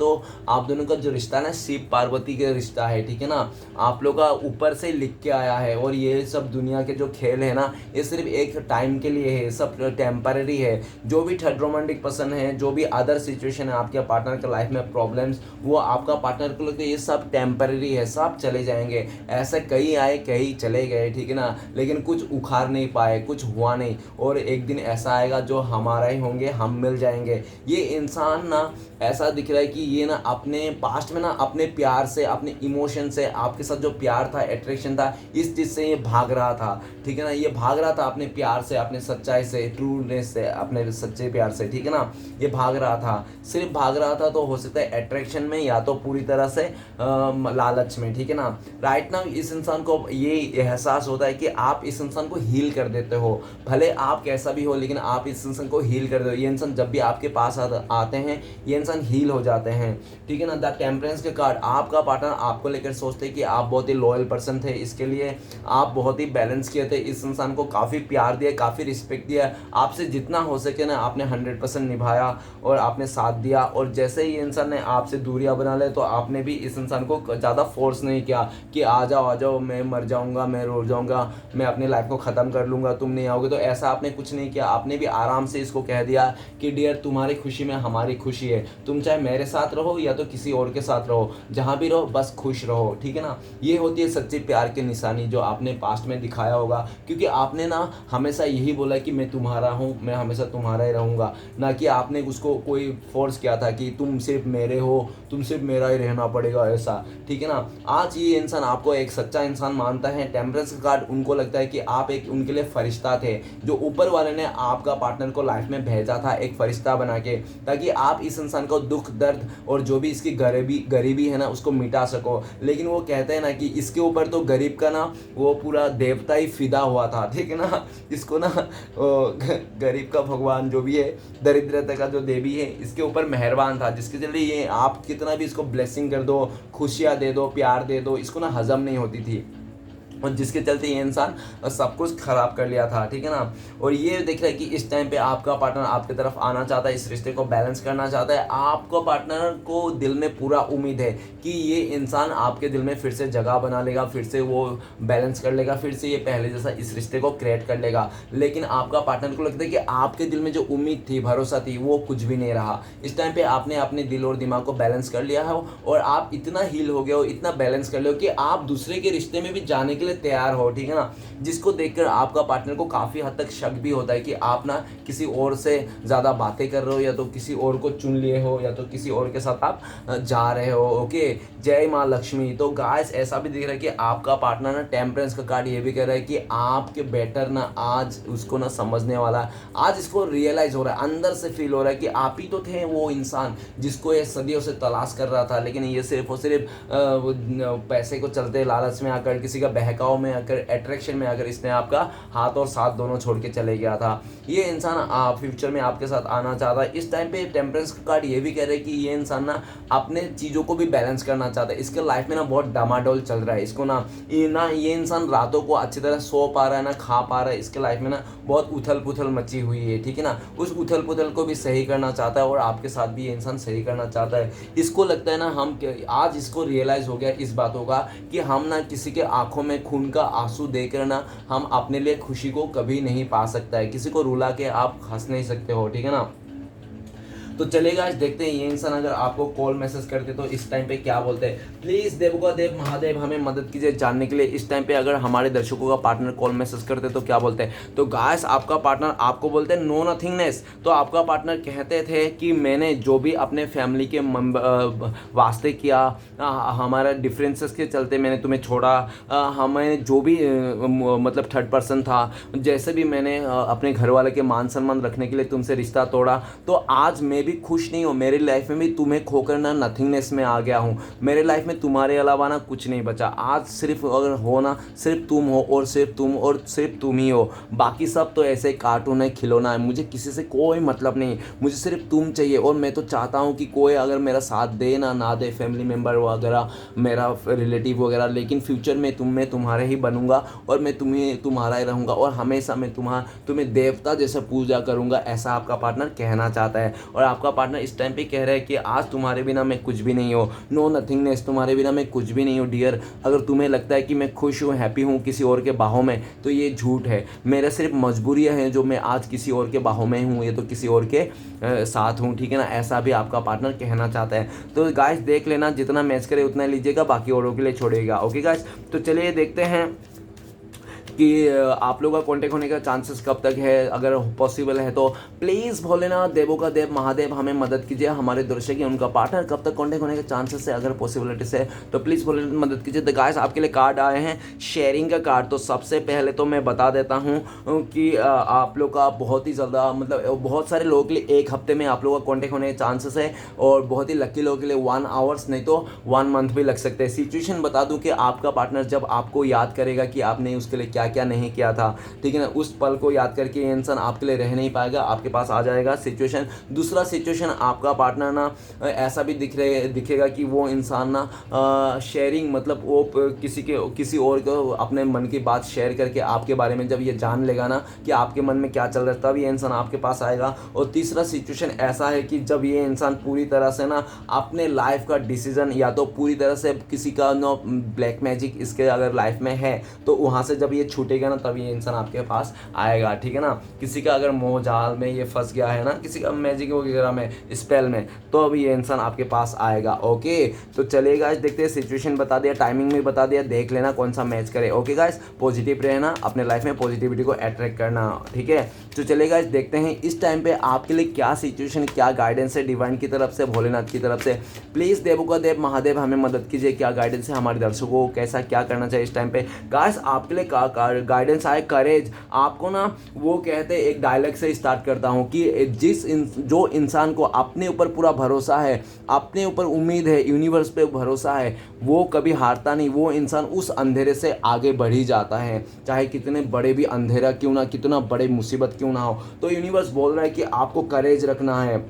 दोनों का जो रिश्ता है ना शिव पार्वती का रिश्ता है, ठीक है ना। आप लोग का ऊपर से लिख के आया है, और ये सब दुनिया के जो खेल है ना, ये सिर्फ एक टाइम के लिए है, सब टेम्पररी है। जो भी थर्ड रोमांटिक पर्सन है, जो भी अदर सिचुएशन है आपके पार्टनर के लाइफ में प्रॉब्लम्स, वो आपका पार्टनर को लगता है ये सब टेम्पररी है, सब चले जाएंगे। ऐसे कई आए कई चले गए, ठीक है ना, लेकिन कुछ उखाड़ नहीं पाए, कुछ हुआ नहीं, और एक दिन ऐसा आएगा जो हमारा ही होंगे, हम मिल जाएंगे। ये इंसान ना ऐसा दिख रहा है कि ये ना अपने पास्ट में ना अपने प्यार से, अपने इमोशन से, आपके साथ जो प्यार था, अट्रैक्शन था, इस चीज़ से ये भाग रहा था, ठीक है ना। ये भाग रहा था अपने प्यार से, अपने सच्चाई से, ट्रूनेस से, अपने सच्चे प्यार से, ठीक है ना। ये भाग रहा था, सिर्फ भाग रहा था, तो हो सकता है अट्रैक्शन में या तो पूरी तरह से लालच में, ठीक है ना। राइट नाउ इस इंसान को ये एहसास होता है कि आप इस इंसान को हील कर देते हो, भले आप कैसा भी हो, लेकिन आप इस इंसान को हील कर दो। ये इंसान जब भी आपके पास आते हैं, ये इंसान हील हो जाते हैं, ठीक है ना। द टेम्परेंस के कार्ड, आपका पार्टनर आपको लेकर सोचते कि आप बहुत ही लॉयल पर्सन थे, इसके लिए आप बहुत ही बैलेंस किए थे, इस इंसान को काफ़ी प्यार दिया, काफ़ी रिस्पेक्ट दिया, आपसे जितना हो सके ना आपने 100% निभाया और आपने साथ दिया। और जैसे ही इंसान ने आपसे दूरियां बना ले, तो आपने भी इस इंसान को ज़्यादा फोर्स नहीं किया कि आ जाओ, मैं मर जाऊंगा, मैं रो जाऊंगा, मैं अपनी लाइफ को ख़त्म कर लूँगा, तुम नहीं आओगे, तो ऐसा आपने कुछ नहीं किया। आपने भी आराम से इसको कह दिया कि डियर तुम्हारी खुशी में हमारी खुशी है, तुम चाहे मेरे साथ रहो या तो किसी और के साथ रहो, जहाँ भी रहो बस खुश रहो, ठीक है ना। ये होती है सच्चे प्यार की निशानी जो आपने पास्ट में दिखाया होगा, क्योंकि आपने ना हमेशा यही बोला कि मैं तुम्हारा हूँ, मैं हमेशा तुम्हारा ही रहूँगा, ना कि आपने उसको कोई फोर्स किया था कि तुम सिर्फ मेरे हो, तुम सिर्फ मेरा ही रहना पड़ेगा ऐसा, ठीक है ना। आज ये इंसान आपको एक सच्चा इंसान मानता है। टेम्परेंस का कार्ड उनको लगता है कि आप एक उनके लिए फरिश्ता थे, जो ऊपर वाले ने आपका पार्टनर को लाइफ में भेजा था एक फरिश्ता बना के, ताकि आप इस इंसान को दुख दर्द और जो भी इसकी गरीबी है ना उसको मिटा सको। लेकिन वो कहते हैं ना कि इसके ऊपर तो गरीब का ना वो पूरा देवता ही फिदा हुआ था, ठीक है ना। इसको ना गरीब का भगवान जो भी है, दरिद्रता का जो देवी है, इसके ऊपर मेहरबान था, जिसके चलते ये आप कितना भी इसको ब्लेसिंग कर दो, खुशियाँ दे दो, प्यार दे दो, इसको ना हजम नहीं होती थी, और जिसके चलते ये इंसान सब कुछ खराब कर लिया था, ठीक है ना। और ये देख रहा है कि इस टाइम पे आपका पार्टनर आपकी तरफ आना चाहता है, इस रिश्ते को बैलेंस करना चाहता है। आपको पार्टनर को दिल में पूरा उम्मीद है कि ये इंसान आपके दिल में फिर से जगह बना लेगा, फिर से वो बैलेंस कर लेगा, फिर से ये पहले जैसा इस रिश्ते को क्रिएट कर लेगा। लेकिन आपका पार्टनर को लगता है कि आपके दिल में जो उम्मीद थी, भरोसा थी, वो कुछ भी नहीं रहा। इस टाइम पे आपने अपने दिल और दिमाग को बैलेंस कर लिया है, और आप इतना हील हो गए हो, इतना बैलेंस कर लो कि आप दूसरे के रिश्ते में भी जाने के लिए तैयार हो, ठीक है ना। जिसको देखकर आपका पार्टनर को काफ़ी हद तक शक भी होता है कि आप ना किसी और से ज़्यादा बातें कर रहे हो, या तो किसी और को चुन लिए हो, या तो किसी और के साथ आप जा रहे हो। ओके, जय माँ लक्ष्मी। तो गाइस ऐसा भी दिख रहा है कि आपका पार्टनर ना टेम्परेंस का कार्ड ये भी कह रहा है कि आपके बेटर ना आज उसको ना समझने वाला है। आज इसको रियलाइज़ हो रहा है, अंदर से फील हो रहा है कि आप ही तो थे वो इंसान जिसको ये सदियों से तलाश कर रहा था, लेकिन ये सिर्फ और सिर्फ पैसे को चलते लालच में आकर, किसी का बहकाव में आकर, अट्रैक्शन में आकर इसने आपका हाथ और साथ दोनों छोड़ के चले गया था। ये इंसान फ्यूचर में आपके साथ आना चाहता है। इस टाइम पे टेम्परेंस का कार्ड ये भी कह रहे हैं कि ये इंसान ना अपने चीज़ों को भी बैलेंस करना चाहता है। इसके लाइफ में ना बहुत डामाडोल चल रहा है, इसको ना ये इंसान रातों को अच्छी तरह सो पा रहा है ना खा पा रहा है। इसके लाइफ में ना बहुत उथल पुथल मची हुई है, ठीक है ना। उस उथल पुथल को भी सही करना चाहता है, और आपके साथ भी ये इंसान सही करना चाहता है। इसको लगता है ना आज इसको रियलाइज़ हो गया इस बातों का कि हम ना किसी के आंखों में खून का आंसू देकर ना हम अपने लिए खुशी को कभी नहीं पा सकता है। किसी को रुला के आप हंस नहीं सकते हो, ठीक है ना। तो चलेगा, आज देखते हैं ये इंसान अगर आपको कॉल मैसेज करते तो इस टाइम पे क्या बोलते हैं। प्लीज़ देवों देव महादेव हमें मदद कीजिए जानने के लिए इस टाइम पे अगर हमारे दर्शकों का पार्टनर कॉल मैसेज करते तो क्या बोलते हैं। तो गाइस आपका पार्टनर आपको बोलते हैं नो नथिंगनेस। तो आपका पार्टनर कहते थे कि मैंने जो भी अपने फैमिली के वास्ते किया, हमारा डिफरेंसेस के चलते मैंने तुम्हें छोड़ा, हमें जो भी मतलब थर्ड पर्सन था, जैसे भी मैंने अपने घर वाले के मान सम्मान रखने के लिए तुमसे रिश्ता तोड़ा, तो आज मैं भी खुश नहीं हूँ। मेरी लाइफ में भी तुम्हें खोकर ना नथिंगनेस में आ गया हूँ। मेरे लाइफ में तुम्हारे अलावा ना कुछ नहीं बचा। आज सिर्फ अगर हो ना सिर्फ तुम हो, और सिर्फ तुम और सिर्फ तुम ही हो। बाकी सब तो ऐसे कार्टून है, खिलौना है। मुझे किसी से कोई मतलब नहीं, मुझे सिर्फ तुम चाहिए। और मैं तो चाहता हूँ कि कोई अगर मेरा साथ दे ना दे, फैमिली मेम्बर वगैरह, मेरा रिलेटिव वगैरह, लेकिन फ्यूचर में तुम्हारे ही बनूंगा, और मैं तुम्हारा ही रहूँगा, और हमेशा मैं तुम्हें देवता जैसे पूजा करूँगा। ऐसा आपका पार्टनर कहना चाहता है। और आपका पार्टनर इस टाइम पे कह रहा है कि आज तुम्हारे बिना मैं कुछ भी नहीं हूँ, नो नथिंगनेस, तुम्हारे बिना मैं कुछ भी नहीं हूँ डियर। अगर तुम्हें लगता है कि मैं खुश हूँ, हैप्पी हूँ किसी और के बाहों में, तो ये झूठ है। मेरा सिर्फ मजबूरियाँ हैं जो मैं आज किसी और के बाहों में हूँ, ये तो किसी और के साथ हूँ, ठीक है ना। ऐसा भी आपका पार्टनर कहना चाहता है। तो गाइस देख लेना, जितना मैच करे उतना लीजिएगा, बाकी औरों के लिए छोड़िएगा। ओके गाइस, तो चलिए देखते हैं कि आप लोगों का कांटेक्ट होने का चांसेस कब तक है। अगर पॉसिबल है तो प्लीज़ भोलेनाथ देवों का देव महादेव हमें मदद कीजिए। हमारे दर्शक हैं उनका पार्टनर कब तक कांटेक्ट होने के चांसेस है, अगर पॉसिबिलिटीज है तो प्लीज़ भोलेनाथ मदद कीजिए। तो गाइस आपके लिए कार्ड आए हैं, शेयरिंग का कार्ड। तो सबसे पहले तो मैं बता देता हूँ कि आप लोग का बहुत ही ज़्यादा मतलब बहुत सारे लोगों के लिए 1 हफ्ते में आप लोगों का कॉन्टेक्ट होने के चांसेस है, और बहुत ही लकी लोगों के लिए 1 आवर्स नहीं तो 1 मंथ भी लग सकते हैं। सिचुएशन बता दूं कि आपका पार्टनर जब आपको याद करेगा कि आपने उसके लिए क्या क्या नहीं किया था, ठीक है ना, उस पल को याद करके ये इंसान आपके लिए रह नहीं पाएगा, आपके पास आ जाएगा। सिचुएशन दूसरा सिचुएशन, आपका पार्टनर ना ऐसा भी दिखेगा कि वो इंसान ना शेयरिंग मतलब वो किसी और को अपने मन की बात शेयर करके आपके बारे में जब ये जान लेगा ना कि आपके मन में क्या चल रहा है, तब ये इंसान आपके पास आएगा। और तीसरा सिचुएशन ऐसा है कि जब ये इंसान पूरी तरह से ना अपने लाइफ का डिसीजन, या तो पूरी तरह से किसी का नो ब्लैक मैजिक इसके अगर लाइफ में है तो वहाँ से जब ये छूटेगा ना तब ये इंसान आपके पास आएगा, ठीक है ना। किसी का अगर मोह जाल में ये फंस गया है ना, किसी का मैजिक वगैरह में, स्पेल में, तो अभी ये इंसान आपके पास आएगा। ओके, तो चलिए गाइस देखते हैं, सिचुएशन बता दिया, टाइमिंग भी बता दिया, देख लेना कौन सा मैच करे। ओके गाइस, पॉजिटिव रहना, अपने लाइफ में पॉजिटिविटी को अट्रैक्ट करना, ठीक है। तो चलिए गाइस देखते हैं इस टाइम पे आपके लिए क्या सिचुएशन, क्या गाइडेंस है डिवाइन की तरफ से, भोलेनाथ की तरफ से। प्लीज़ देवों का देव महादेव हमें मदद कीजिए, क्या गाइडेंस है हमारे दर्शकों को, कैसा क्या करना चाहिए इस टाइम पे। गाइस आपके लिए गाइडेंस आए करेज। आपको ना वो कहते एक डायलॉग से स्टार्ट करता हूँ कि जो इंसान को अपने ऊपर पूरा भरोसा है, अपने ऊपर उम्मीद है, यूनिवर्स पे भरोसा है, वो कभी हारता नहीं। वो इंसान उस अंधेरे से आगे बढ़ ही जाता है, चाहे कितने बड़े भी अंधेरा क्यों ना, कितना बड़े मुसीबत क्यों ना हो। तो यूनिवर्स बोल रहा है कि आपको करेज रखना है,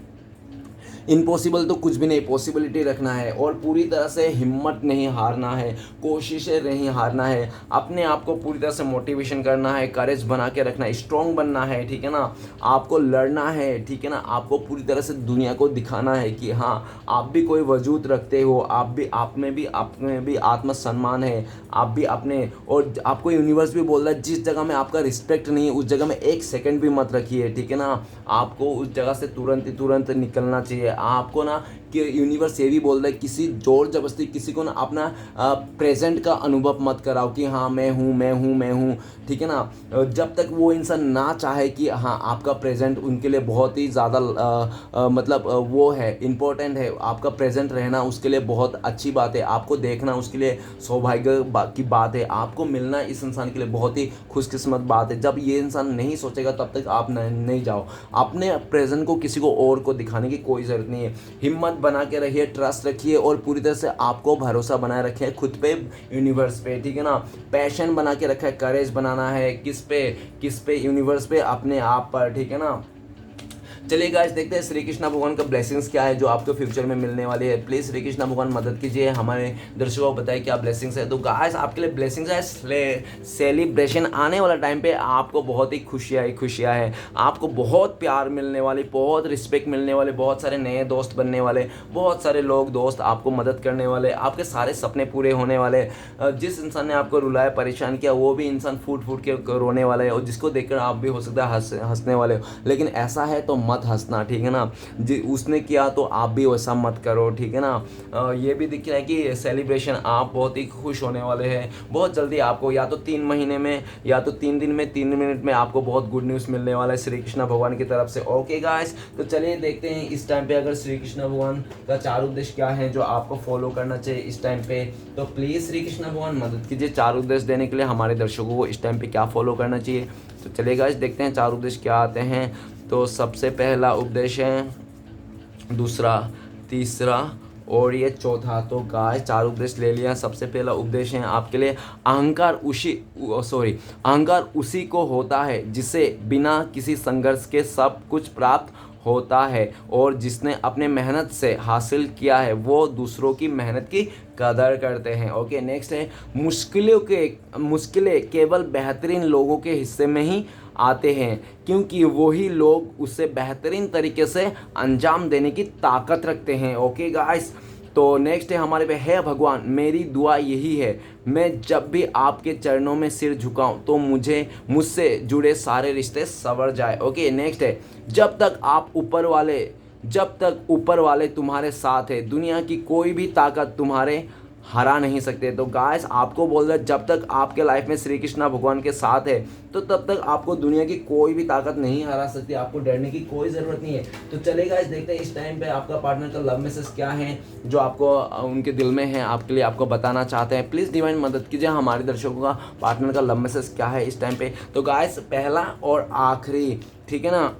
इम्पॉसिबल तो कुछ भी नहीं, पॉसिबिलिटी रखना है, और पूरी तरह से हिम्मत नहीं हारना है, कोशिशें नहीं हारना है, अपने आप को पूरी तरह से मोटिवेशन करना है, करेज बना के रखना है, स्ट्रॉन्ग बनना है, ठीक है ना। आपको लड़ना है, ठीक है ना। आपको पूरी तरह से दुनिया को दिखाना है कि हाँ आप भी कोई वजूद रखते हो, आप में भी आत्मसम्मान है, आप भी अपने, और आपको यूनिवर्स भी बोल रहा है जिस जगह में आपका रिस्पेक्ट नहीं है उस जगह में एक सेकंड भी मत रखिए, ठीक है ना। आपको उस जगह से तुरंत निकलना चाहिए। आपको ना कि यूनिवर्स ये भी बोल रहा है किसी जोर जबरदस्ती किसी को ना अपना प्रेजेंट का अनुभव मत कराओ कि हाँ मैं हूँ, ठीक है ना। जब तक वो इंसान ना चाहे कि हाँ आपका प्रेजेंट उनके लिए बहुत ही ज़्यादा मतलब वो है, इम्पोर्टेंट है, आपका प्रेजेंट रहना उसके लिए बहुत अच्छी बात है, आपको देखना उसके लिए सौभाग्य की बात है, आपको मिलना इस इंसान के लिए बहुत ही खुशकिस्मत बात है। जब ये इंसान नहीं सोचेगा तब तक आप नहीं जाओ। अपने प्रेजेंट को किसी को और को दिखाने की कोई ज़रूरत नहीं है। हिम्मत बना के रहिए, ट्रस्ट रखिए, और पूरी तरह से आपको भरोसा बनाए रखिए खुद पे, यूनिवर्स पे, ठीक है ना। पैशन बना के रखा है, करेज बनाना है, किस पे, यूनिवर्स पे, अपने आप पर, ठीक है ना। चलिए गाइस देखते हैं श्री कृष्णा भगवान का ब्लेसिंग्स क्या है जो आपको फ्यूचर में मिलने वाली है। प्लीज़ श्री कृष्णा भगवान मदद कीजिए, हमारे दर्शकों को बताइए क्या ब्लेसिंग्स है। तो गाइस आपके लिए ब्लेसिंग्स है सेलिब्रेशन, आने वाला टाइम पे आपको बहुत ही खुशियाँ है, आपको बहुत प्यार मिलने वाली, बहुत रिस्पेक्ट मिलने वाले, बहुत सारे नए दोस्त बनने वाले, बहुत सारे लोग दोस्त आपको मदद करने वाले, आपके सारे सपने पूरे होने वाले। जिस इंसान ने आपको रुलाया, परेशान किया, वो भी इंसान फूट के रोने वाला है, और जिसको देखकर आप भी हो सकता है हंसने वाले हो। लेकिन ऐसा है तो मत हंसना, ठीक है ना। उसने किया तो आप भी वैसा मत करो, ठीक है ना। ये भी दिख रहा है कि सेलिब्रेशन आप बहुत ही खुश होने वाले हैं। बहुत जल्दी आपको या तो 3 महीने में या तो 3 दिन में 3 मिनट में आपको बहुत गुड न्यूज़ मिलने वाला है श्री कृष्ण भगवान की तरफ से। ओके गाइस, तो चलिए देखते हैं इस टाइम पे अगर श्री कृष्ण भगवान का 4 उद्देश्य क्या है जो आपको फॉलो करना चाहिए इस टाइम पे। तो प्लीज़ श्री कृष्ण भगवान मदद कीजिए 4 उद्देश्य देने के लिए हमारे दर्शकों को इस टाइम पे क्या फॉलो करना चाहिए। तो चलिए गाइस देखते हैं 4 उद्देश्य क्या आते हैं। तो सबसे पहला उपदेश है, दूसरा, तीसरा और ये चौथा। तो गाइस 4 उपदेश ले लिया। सबसे पहला उपदेश है आपके लिए, अहंकार उसी को होता है जिसे बिना किसी संघर्ष के सब कुछ प्राप्त होता है, और जिसने अपने मेहनत से हासिल किया है वो दूसरों की मेहनत की कदर करते हैं। ओके, नेक्स्ट है, मुश्किलें केवल बेहतरीन लोगों के हिस्से में ही आते हैं, क्योंकि वही लोग उसे बेहतरीन तरीके से अंजाम देने की ताकत रखते हैं। ओके गाइस, तो नेक्स्ट है हमारे पे, है भगवान मेरी दुआ यही है, मैं जब भी आपके चरणों में सिर झुकाऊं तो मुझसे जुड़े सारे रिश्ते संवर जाए। ओके, नेक्स्ट है, जब तक ऊपर वाले तुम्हारे साथ है दुनिया की कोई भी ताकत तुम्हारे हरा नहीं सकते। तो गाइस आपको बोल रहा है जब तक आपके लाइफ में श्री कृष्णा भगवान के साथ है तो तब तक आपको दुनिया की कोई भी ताकत नहीं हरा सकती, आपको डरने की कोई ज़रूरत नहीं है। तो चलिए गाइस देखते हैं इस टाइम पे आपका पार्टनर का लव मैसेज क्या है जो आपको उनके दिल में है, आपके लिए आपको बताना चाहते हैं। प्लीज़ डिवाइन मदद कीजिए, हमारे दर्शकों का पार्टनर का लव मैसेज क्या है इस टाइम पे। तो गाइस पहला और आखिरी, ठीक है ना।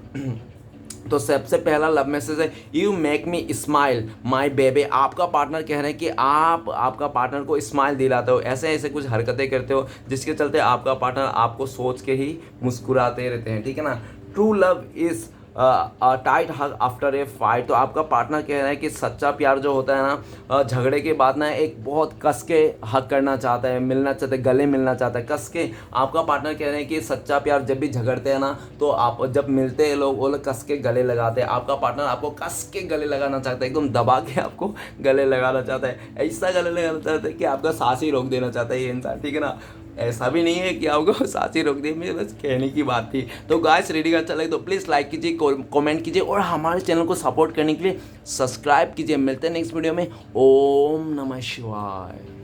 तो सबसे पहला लव मैसेज है, you make me smile my baby. आपका पार्टनर कह रहे हैं कि आप आपका पार्टनर को स्माइल दिलाते हो, ऐसे कुछ हरकतें करते हो जिसके चलते आपका पार्टनर आपको सोच के ही मुस्कुराते रहते हैं, ठीक है ना। True love is tight hug after a fight. तो आपका पार्टनर कह रहा है कि सच्चा प्यार जो होता है ना, झगड़े के बाद ना एक बहुत कस के हग करना चाहता है, मिलना चाहता है, गले मिलना चाहता है कस के। आपका पार्टनर कह रहे हैं कि सच्चा प्यार जब भी झगड़ते हैं ना तो आप जब मिलते हैं लोग वो लोग कस के गले लगाते हैं। आपका पार्टनर आपको कस के गले लगाना चाहता है, एकदम दबा के आपको गले लगाना चाहता है, ऐसा गले लगाना चाहता है कि आपका सांस ही रोक देना चाहता है ये इंसान, ठीक है ना। ऐसा भी नहीं है कि आपको सांसें रोक दी, मेरे बस कहने की बात थी। तो गाइस रीडिंग अच्छा लगे तो प्लीज़ लाइक कीजिए, कमेंट कीजिए और हमारे चैनल को सपोर्ट करने के लिए सब्सक्राइब कीजिए। मिलते हैं नेक्स्ट वीडियो में। ओम नमः शिवाय।